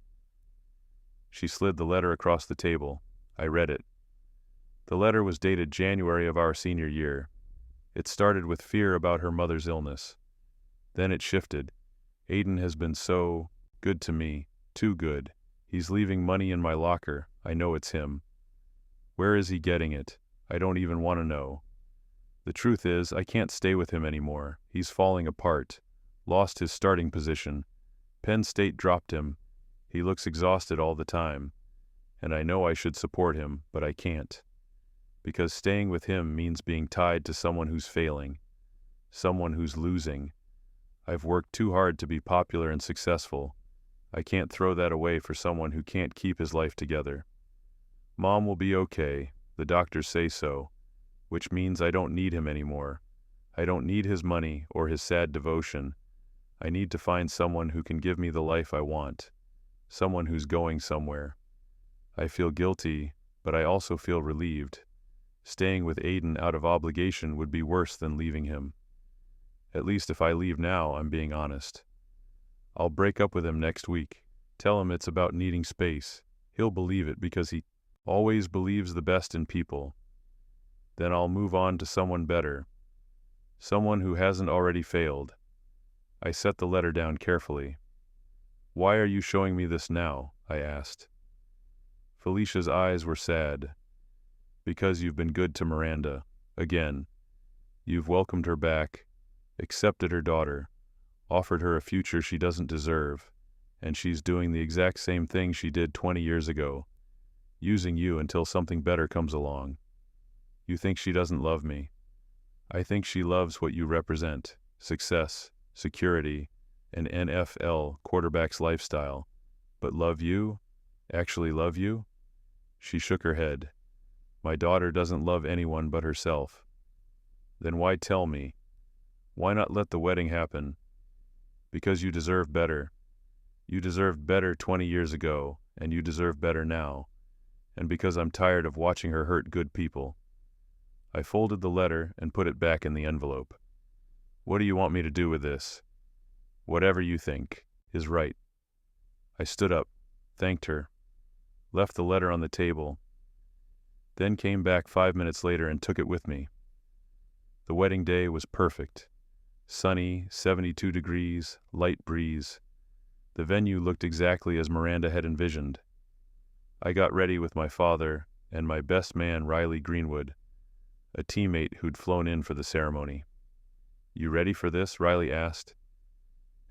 She slid the letter across the table. I read it. The letter was dated January of our senior year. It started with fear about her mother's illness. Then it shifted. "Aiden has been so good to me, too good. He's leaving money in my locker. I know it's him. Where is he getting it? I don't even want to know. The truth is, I can't stay with him anymore. He's falling apart. Lost his starting position. Penn State dropped him. He looks exhausted all the time. And I know I should support him, but I can't. Because staying with him means being tied to someone who's failing. Someone who's losing. I've worked too hard to be popular and successful. I can't throw that away for someone who can't keep his life together. Mom will be okay. The doctors say so. Which means I don't need him anymore. I don't need his money or his sad devotion. I need to find someone who can give me the life I want. Someone who's going somewhere. I feel guilty, but I also feel relieved. Staying with Aiden out of obligation would be worse than leaving him. At least if I leave now, I'm being honest. I'll break up with him next week. Tell him it's about needing space. He'll believe it because he always believes the best in people. Then I'll move on to someone better. Someone who hasn't already failed. I set the letter down carefully. "Why are you showing me this now?" I asked. Felicia's eyes were sad. "Because you've been good to Miranda. Again. You've welcomed her back, accepted her daughter, offered her a future she doesn't deserve, and she's doing the exact same thing she did 20 years ago, using you until something better comes along. You think she doesn't love me. I think she loves what you represent, success, security, an NFL quarterback's lifestyle. But love you? Actually love you?" She shook her head. "My daughter doesn't love anyone but herself." "Then why tell me? Why not let the wedding happen?" "Because you deserve better. You deserved better 20 years ago, and you deserve better now. And because I'm tired of watching her hurt good people." I folded the letter and put it back in the envelope. "What do you want me to do with this?" "Whatever you think is right." I stood up, thanked her, left the letter on the table, then came back 5 minutes later and took it with me. The wedding day was perfect. Sunny, 72 degrees, light breeze. The venue looked exactly as Miranda had envisioned. I got ready with my father and my best man, Riley Greenwood, a teammate who'd flown in for the ceremony. "You ready for this?" Riley asked.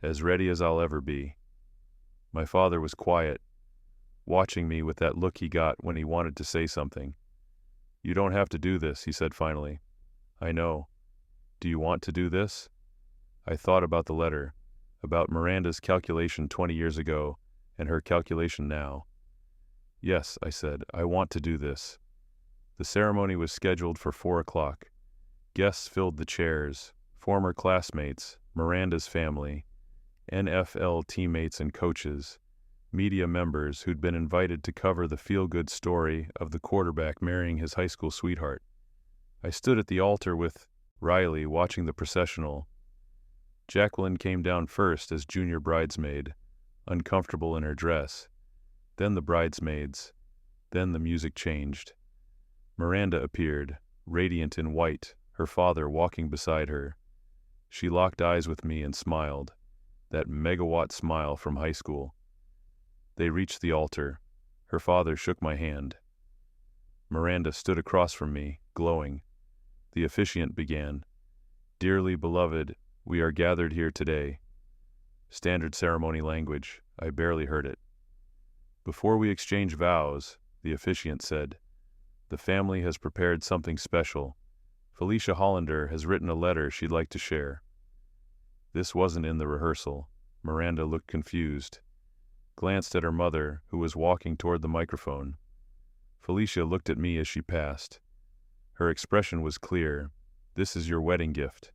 "As ready as I'll ever be." My father was quiet, watching me with that look he got when he wanted to say something. "You don't have to do this," he said finally. "I know. Do you want to do this?" I thought about the letter, about Miranda's calculation 20 years ago, and her calculation now. "Yes," I said, "I want to do this." The ceremony was scheduled for 4 o'clock. Guests filled the chairs, former classmates, Miranda's family, NFL teammates and coaches, media members who'd been invited to cover the feel-good story of the quarterback marrying his high school sweetheart. I stood at the altar with Riley watching the processional. Jacqueline came down first as junior bridesmaid, uncomfortable in her dress. Then the bridesmaids. Then the music changed. Miranda appeared, radiant in white, her father walking beside her. She locked eyes with me and smiled, that megawatt smile from high school. They reached the altar. Her father shook my hand. Miranda stood across from me, glowing. The officiant began. "Dearly beloved, we are gathered here today." Standard ceremony language. I barely heard it. "Before we exchange vows," the officiant said, "the family has prepared something special. Felicia Hollander has written a letter she'd like to share." This wasn't in the rehearsal. Miranda looked confused, glanced at her mother, who was walking toward the microphone. Felicia looked at me as she passed. Her expression was clear. "This is your wedding gift."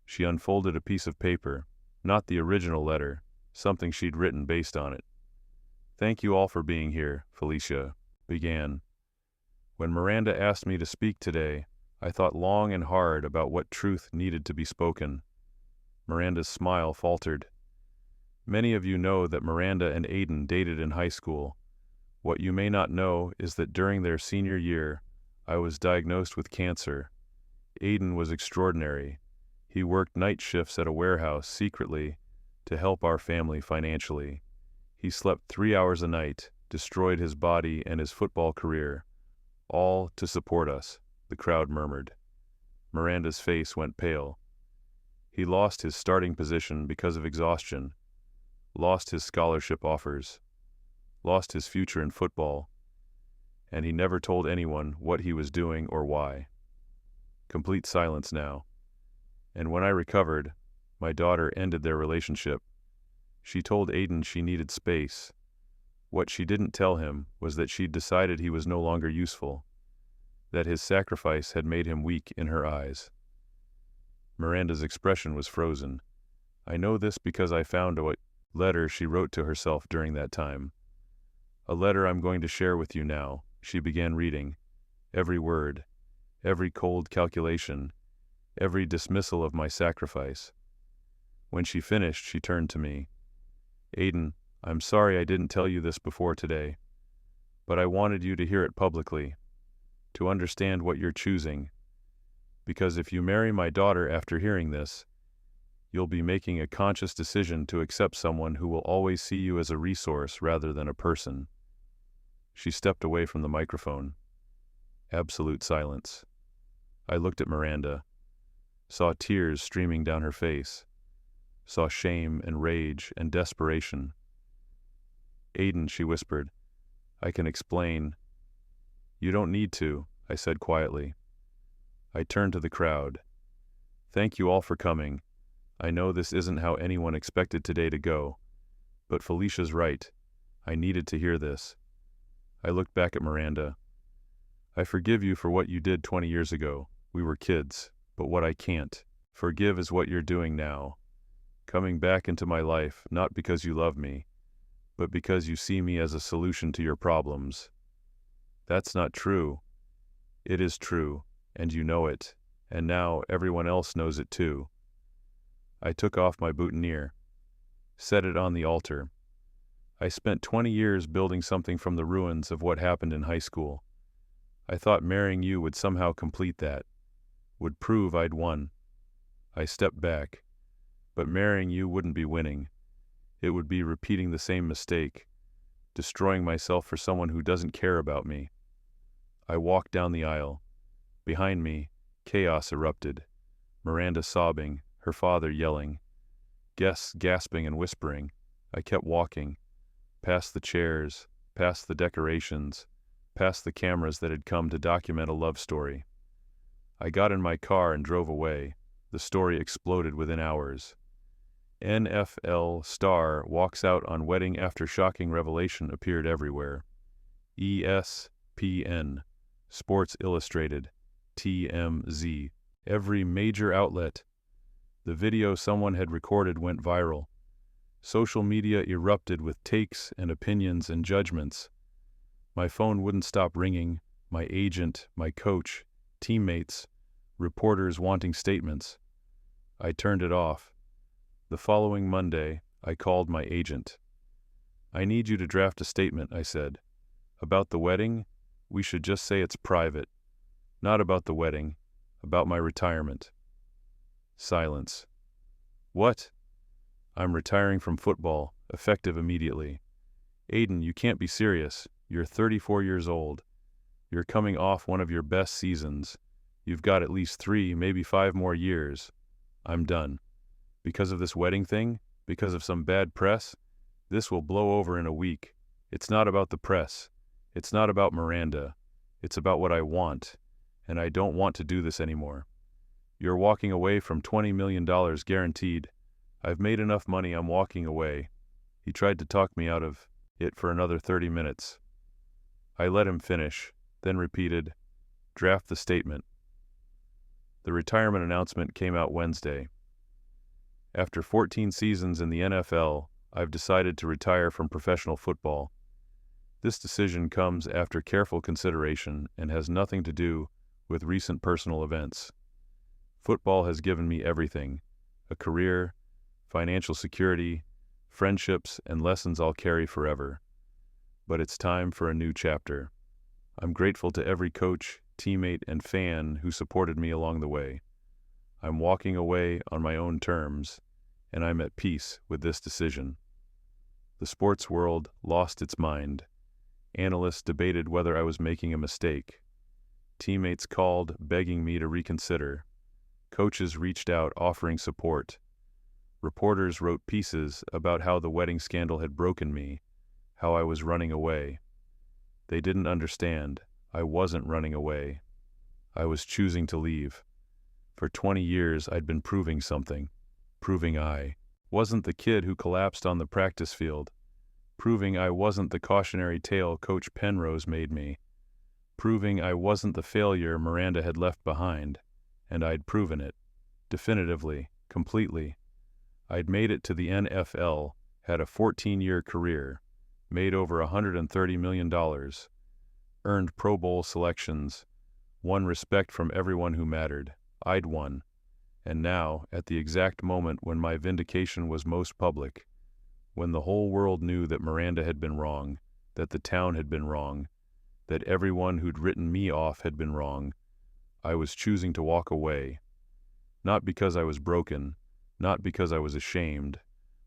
She unfolded a piece of paper, not the original letter, something she'd written based on it. "Thank you all for being here," Felicia began. "When Miranda asked me to speak today, I thought long and hard about what truth needed to be spoken." Miranda's smile faltered. "Many of you know that Miranda and Aiden dated in high school. What you may not know is that during their senior year, I was diagnosed with cancer. Aiden was extraordinary. He worked night shifts at a warehouse secretly to help our family financially. He slept 3 hours a night, destroyed his body and his football career, all to support us," the crowd murmured. Miranda's face went pale. "He lost his starting position because of exhaustion, lost his scholarship offers, lost his future in football, and he never told anyone what he was doing or why." Complete silence now. "And when I recovered, my daughter ended their relationship. She told Aiden she needed space. What she didn't tell him was that she'd decided he was no longer useful, that his sacrifice had made him weak in her eyes." Miranda's expression was frozen. I know this because I found a letter she wrote to herself during that time. "A letter I'm going to share with you now," she began reading. Every word, every cold calculation, every dismissal of my sacrifice. When she finished, she turned to me. "Aiden, I'm sorry I didn't tell you this before today, but I wanted you to hear it publicly, to understand what you're choosing. Because if you marry my daughter after hearing this, you'll be making a conscious decision to accept someone who will always see you as a resource rather than a person." She stepped away from the microphone. Absolute silence. I looked at Miranda, saw tears streaming down her face, saw shame and rage and desperation. "Aiden," she whispered, "I can explain." "You don't need to," I said quietly. I turned to the crowd. "Thank you all for coming. I know this isn't how anyone expected today to go, but Felicia's right. I needed to hear this." I looked back at Miranda. "I forgive you for what you did 20 years ago. We were kids, but what I can't forgive is what you're doing now. Coming back into my life, not because you love me, but because you see me as a solution to your problems." "That's not true." "It is true, and you know it, and now everyone else knows it too." I took off my boutonniere, set it on the altar. I spent 20 years building something from the ruins of what happened in high school. I thought marrying you would somehow complete that, would prove I'd won. I stepped back, but marrying you wouldn't be winning. It would be repeating the same mistake, destroying myself for someone who doesn't care about me. I walked down the aisle. Behind me, chaos erupted. Miranda sobbing, her father yelling, guests gasping and whispering. I kept walking, past the chairs, past the decorations, past the cameras that had come to document a love story. I got in my car and drove away. The story exploded within hours. NFL star walks out on wedding after shocking revelation appeared everywhere. ESPN, Sports Illustrated, TMZ, every major outlet. The video someone had recorded went viral. Social media erupted with takes and opinions and judgments. My phone wouldn't stop ringing, my agent, my coach, teammates, reporters wanting statements. I turned it off. The following Monday, I called my agent. "I need you to draft a statement," I said. "About the wedding, we should just say it's private. Not about the wedding, about my retirement." Silence. "What?" "I'm retiring from football, effective immediately." "Aiden, you can't be serious. You're 34 years old. You're coming off one of your best seasons. You've got at least 3, maybe 5 more years. I'm done. Because of this wedding thing? Because of some bad press? This will blow over in a week. It's not about the press. It's not about Miranda. It's about what I want. And I don't want to do this anymore. You're walking away from $20 million guaranteed. I've made enough money, I'm walking away." He tried to talk me out of it for another 30 minutes. I let him finish, then repeated, "Draft the statement." The retirement announcement came out Wednesday. After 14 seasons in the NFL, I've decided to retire from professional football. This decision comes after careful consideration and has nothing to do with recent personal events. Football has given me everything: a career, financial security, friendships, and lessons I'll carry forever. But it's time for a new chapter. I'm grateful to every coach, teammate, and fan who supported me along the way. I'm walking away on my own terms, and I'm at peace with this decision. The sports world lost its mind. Analysts debated whether I was making a mistake. Teammates called, begging me to reconsider. Coaches reached out, offering support. Reporters wrote pieces about how the wedding scandal had broken me, how I was running away. They didn't understand. I wasn't running away. I was choosing to leave. For 20 years, I'd been proving something. Proving I wasn't the kid who collapsed on the practice field. Proving I wasn't the cautionary tale Coach Penrose made me. Proving I wasn't the failure Miranda had left behind. And I'd proven it. Definitively. Completely. I'd made it to the NFL, had a 14-year career, made over $130 million, earned Pro Bowl selections, won respect from everyone who mattered. I'd won. And now, at the exact moment when my vindication was most public, when the whole world knew that Miranda had been wrong, that the town had been wrong, that everyone who'd written me off had been wrong, I was choosing to walk away. Not because I was broken, not because I was ashamed,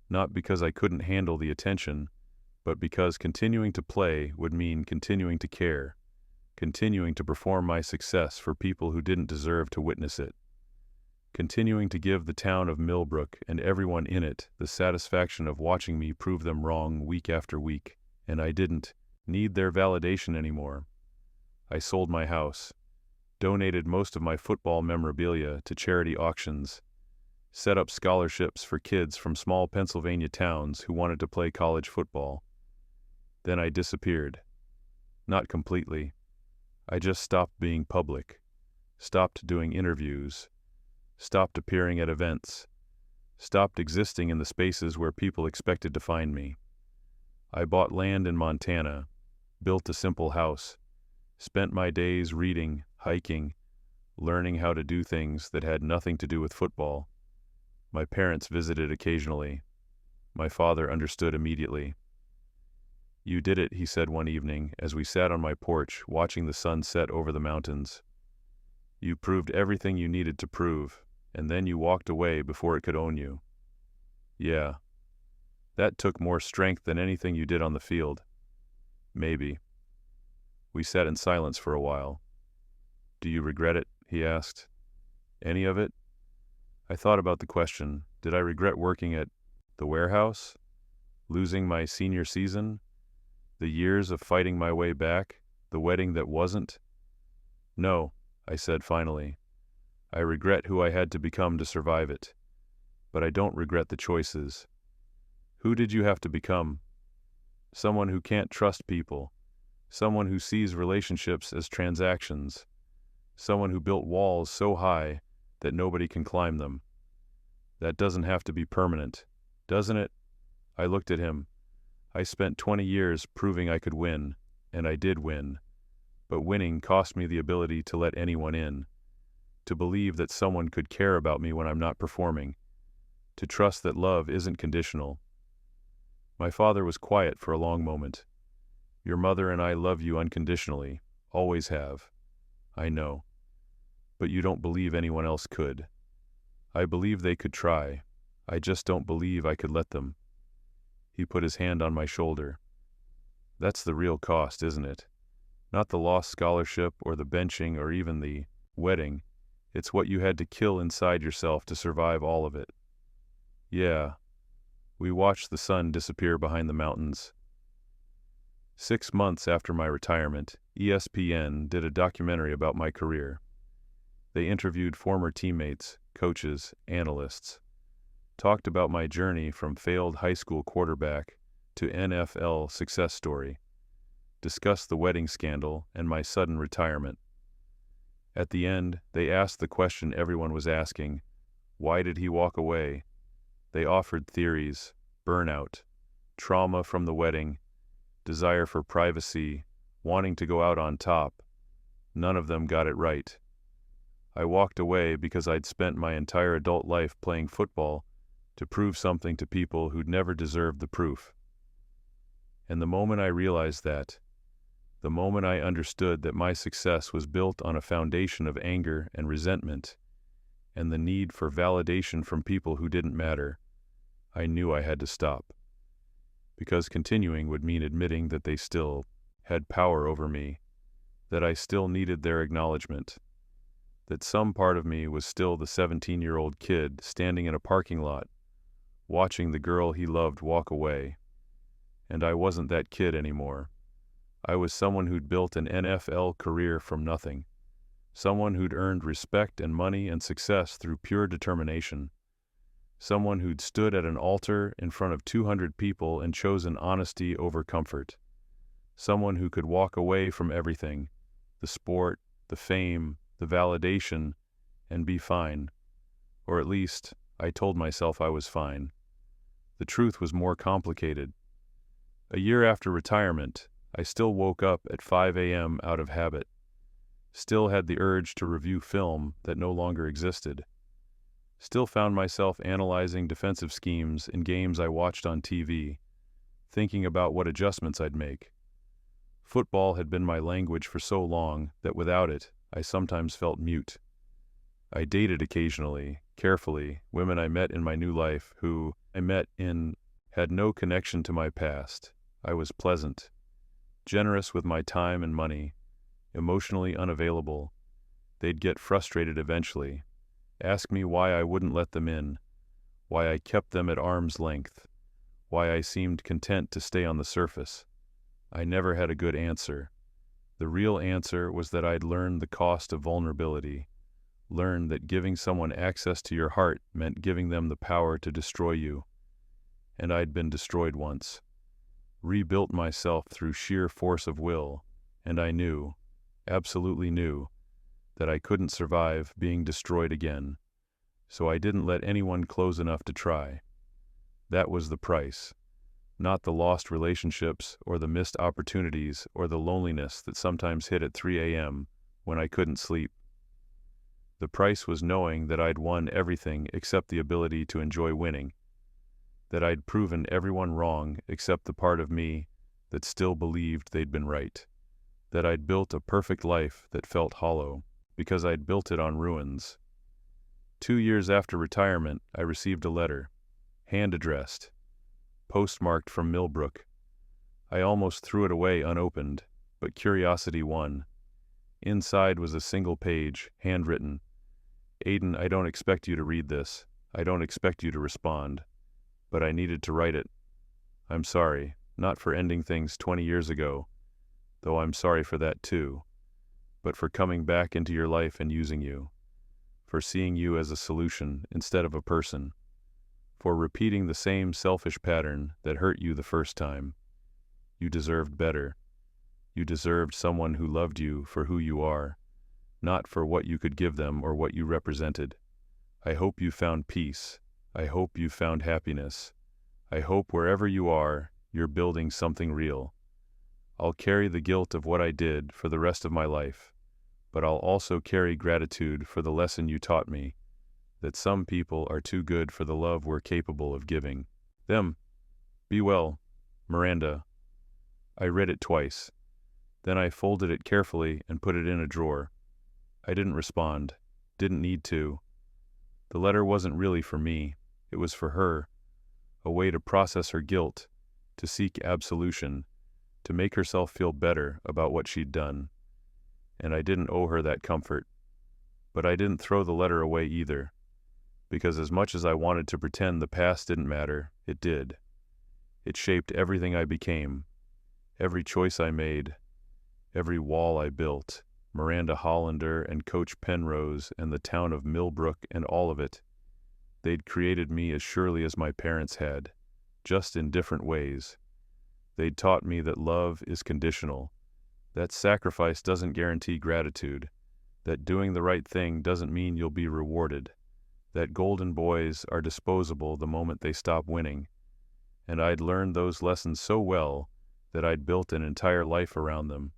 not because I couldn't handle the attention, but because continuing to play would mean continuing to care, continuing to perform my success for people who didn't deserve to witness it, continuing to give the town of Millbrook and everyone in it the satisfaction of watching me prove them wrong week after week, and I didn't need their validation anymore. I sold my house, donated most of my football memorabilia to charity auctions, set up scholarships for kids from small Pennsylvania towns who wanted to play college football. Then I disappeared. Not completely. I just stopped being public, stopped doing interviews, stopped appearing at events, stopped existing in the spaces where people expected to find me. I bought land in Montana, built a simple house, spent my days reading, hiking, learning how to do things that had nothing to do with football. My parents visited occasionally. My father understood immediately. "You did it," he said one evening as we sat on my porch watching the sun set over the mountains. "You proved everything you needed to prove, and then you walked away before it could own you." "Yeah. That took more strength than anything you did on the field." "Maybe." We sat in silence for a while. "Do you regret it?" he asked. "Any of it?" I thought about the question. Did I regret working at the warehouse? Losing my senior season? The years of fighting my way back? The wedding that wasn't? No, I said finally. I regret who I had to become to survive it. But I don't regret the choices. Who did you have to become? Someone who can't trust people. Someone who sees relationships as transactions. Someone who built walls so high that nobody can climb them. That doesn't have to be permanent, doesn't it? I looked at him. I spent 20 years proving I could win, and I did win. But winning cost me the ability to let anyone in. To believe that someone could care about me when I'm not performing. To trust that love isn't conditional. My father was quiet for a long moment. Your mother and I love you unconditionally, always have. I know. But you don't believe anyone else could. I believe they could try. I just don't believe I could let them. He put his hand on my shoulder. That's the real cost, isn't it? Not the lost scholarship or the benching or even the wedding. It's what you had to kill inside yourself to survive all of it. Yeah. We watched the sun disappear behind the mountains. 6 months after my retirement, ESPN did a documentary about my career. They interviewed former teammates, coaches, analysts, talked about my journey from failed high school quarterback to NFL success story, discussed the wedding scandal and my sudden retirement. At the end, they asked the question everyone was asking, why did he walk away? They offered theories, burnout, trauma from the wedding, desire for privacy, wanting to go out on top. None of them got it right. I walked away because I'd spent my entire adult life playing football to prove something to people who'd never deserved the proof. And the moment I realized that, the moment I understood that my success was built on a foundation of anger and resentment, and the need for validation from people who didn't matter, I knew I had to stop. Because continuing would mean admitting that they still had power over me, that I still needed their acknowledgement, that some part of me was still the 17-year-old kid standing in a parking lot, watching the girl he loved walk away. And I wasn't that kid anymore. I was someone who'd built an NFL career from nothing, someone who'd earned respect and money and success through pure determination, someone who'd stood at an altar in front of 200 people and chosen honesty over comfort, someone who could walk away from everything, the sport, the fame, the validation, and be fine. Or at least, I told myself I was fine. The truth was more complicated. A year after retirement, I still woke up at 5 a.m. out of habit, still had the urge to review film that no longer existed, still found myself analyzing defensive schemes in games I watched on TV, thinking about what adjustments I'd make. Football had been my language for so long that without it, I sometimes felt mute. I dated occasionally, carefully, women I met in my new life who had no connection to my past. I was pleasant, generous with my time and money, emotionally unavailable. They'd get frustrated eventually, ask me why I wouldn't let them in, why I kept them at arm's length, why I seemed content to stay on the surface. I never had a good answer. The real answer was that I'd learned the cost of vulnerability, learned that giving someone access to your heart meant giving them the power to destroy you. And I'd been destroyed once. Rebuilt myself through sheer force of will, and I knew, absolutely knew, that I couldn't survive being destroyed again. So I didn't let anyone close enough to try. That was the price. Not the lost relationships or the missed opportunities or the loneliness that sometimes hit at 3 a.m. when I couldn't sleep. The price was knowing that I'd won everything except the ability to enjoy winning, that I'd proven everyone wrong except the part of me that still believed they'd been right, that I'd built a perfect life that felt hollow because I'd built it on ruins. 2 years after retirement, I received a letter, hand-addressed, postmarked from Millbrook. I almost threw it away unopened, but curiosity won. Inside was a single page, handwritten. Aiden, I don't expect you to read this. I don't expect you to respond. But I needed to write it. I'm sorry, not for ending things 20 years ago, though I'm sorry for that too, but for coming back into your life and using you, for seeing you as a solution instead of a person, for repeating the same selfish pattern that hurt you the first time. You deserved better. You deserved someone who loved you for who you are, not for what you could give them or what you represented. I hope you found peace. I hope you found happiness. I hope wherever you are, you're building something real. I'll carry the guilt of what I did for the rest of my life, but I'll also carry gratitude for the lesson you taught me, that some people are too good for the love we're capable of giving them. Be well, Miranda. I read it twice. Then I folded it carefully and put it in a drawer. I didn't respond. Didn't need to. The letter wasn't really for me. It was for her. A way to process her guilt, to seek absolution, to make herself feel better about what she'd done. And I didn't owe her that comfort. But I didn't throw the letter away either, because as much as I wanted to pretend the past didn't matter, it did. It shaped everything I became, every choice I made, every wall I built, Miranda Hollander and Coach Penrose and the town of Millbrook and all of it. They'd created me as surely as my parents had, just in different ways. They'd taught me that love is conditional, that sacrifice doesn't guarantee gratitude, that doing the right thing doesn't mean you'll be rewarded, that golden boys are disposable the moment they stop winning. And I'd learned those lessons so well that I'd built an entire life around them,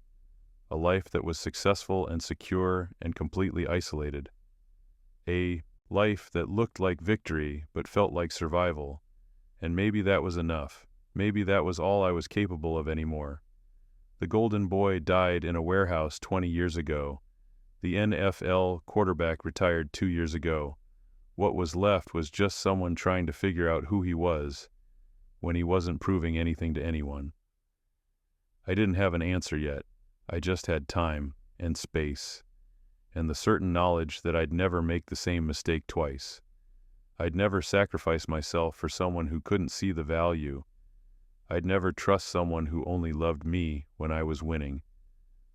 a life that was successful and secure and completely isolated. A life that looked like victory but felt like survival. And maybe that was enough. Maybe that was all I was capable of anymore. The golden boy died in a warehouse 20 years ago. The NFL quarterback retired 2 years ago. What was left was just someone trying to figure out who he was when he wasn't proving anything to anyone. I didn't have an answer yet. I just had time and space, and the certain knowledge that I'd never make the same mistake twice. I'd never sacrifice myself for someone who couldn't see the value. I'd never trust someone who only loved me when I was winning.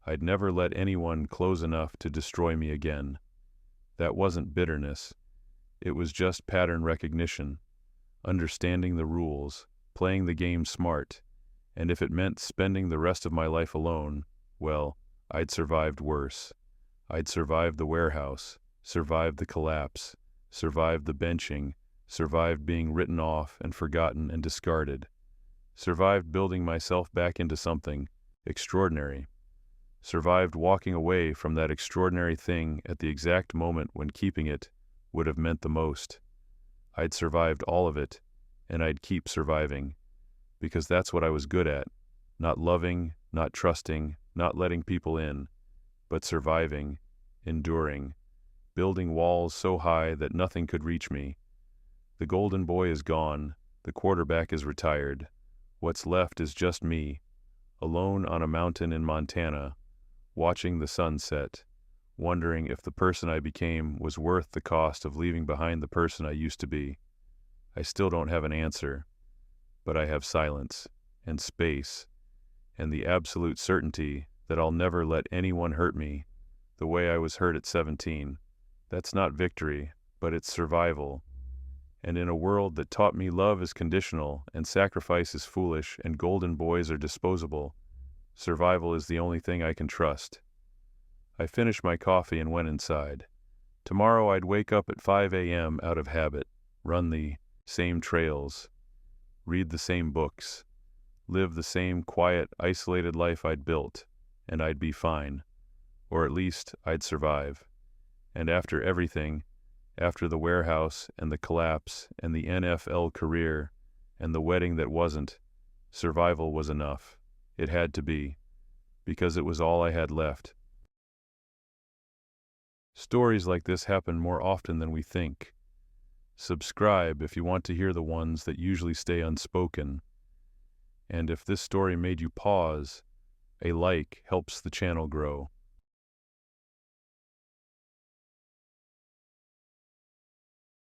I'd never let anyone close enough to destroy me again. That wasn't bitterness. It was just pattern recognition, understanding the rules, playing the game smart, and if it meant spending the rest of my life alone, well, I'd survived worse. I'd survived the warehouse, survived the collapse, survived the benching, survived being written off and forgotten and discarded, survived building myself back into something extraordinary, survived walking away from that extraordinary thing at the exact moment when keeping it would have meant the most. I'd survived all of it, and I'd keep surviving, because that's what I was good at, not loving, not trusting, not letting people in, but surviving, enduring, building walls so high that nothing could reach me. The golden boy is gone, the quarterback is retired. What's left is just me, alone on a mountain in Montana, watching the sun set, wondering if the person I became was worth the cost of leaving behind the person I used to be. I still don't have an answer, but I have silence and space and the absolute certainty that I'll never let anyone hurt me the way I was hurt at 17. That's not victory, but it's survival. And in a world that taught me love is conditional and sacrifice is foolish and golden boys are disposable, survival is the only thing I can trust. I finished my coffee and went inside. Tomorrow I'd wake up at 5 a.m. out of habit, run the same trails, read the same books, live the same quiet, isolated life I'd built, and I'd be fine. Or at least I'd survive. And after everything, after the warehouse and the collapse and the NFL career and the wedding that wasn't, survival was enough. It had to be, because it was all I had left. Stories like this happen more often than we think. Subscribe if you want to hear the ones that usually stay unspoken. And if this story made you pause, a like helps the channel grow.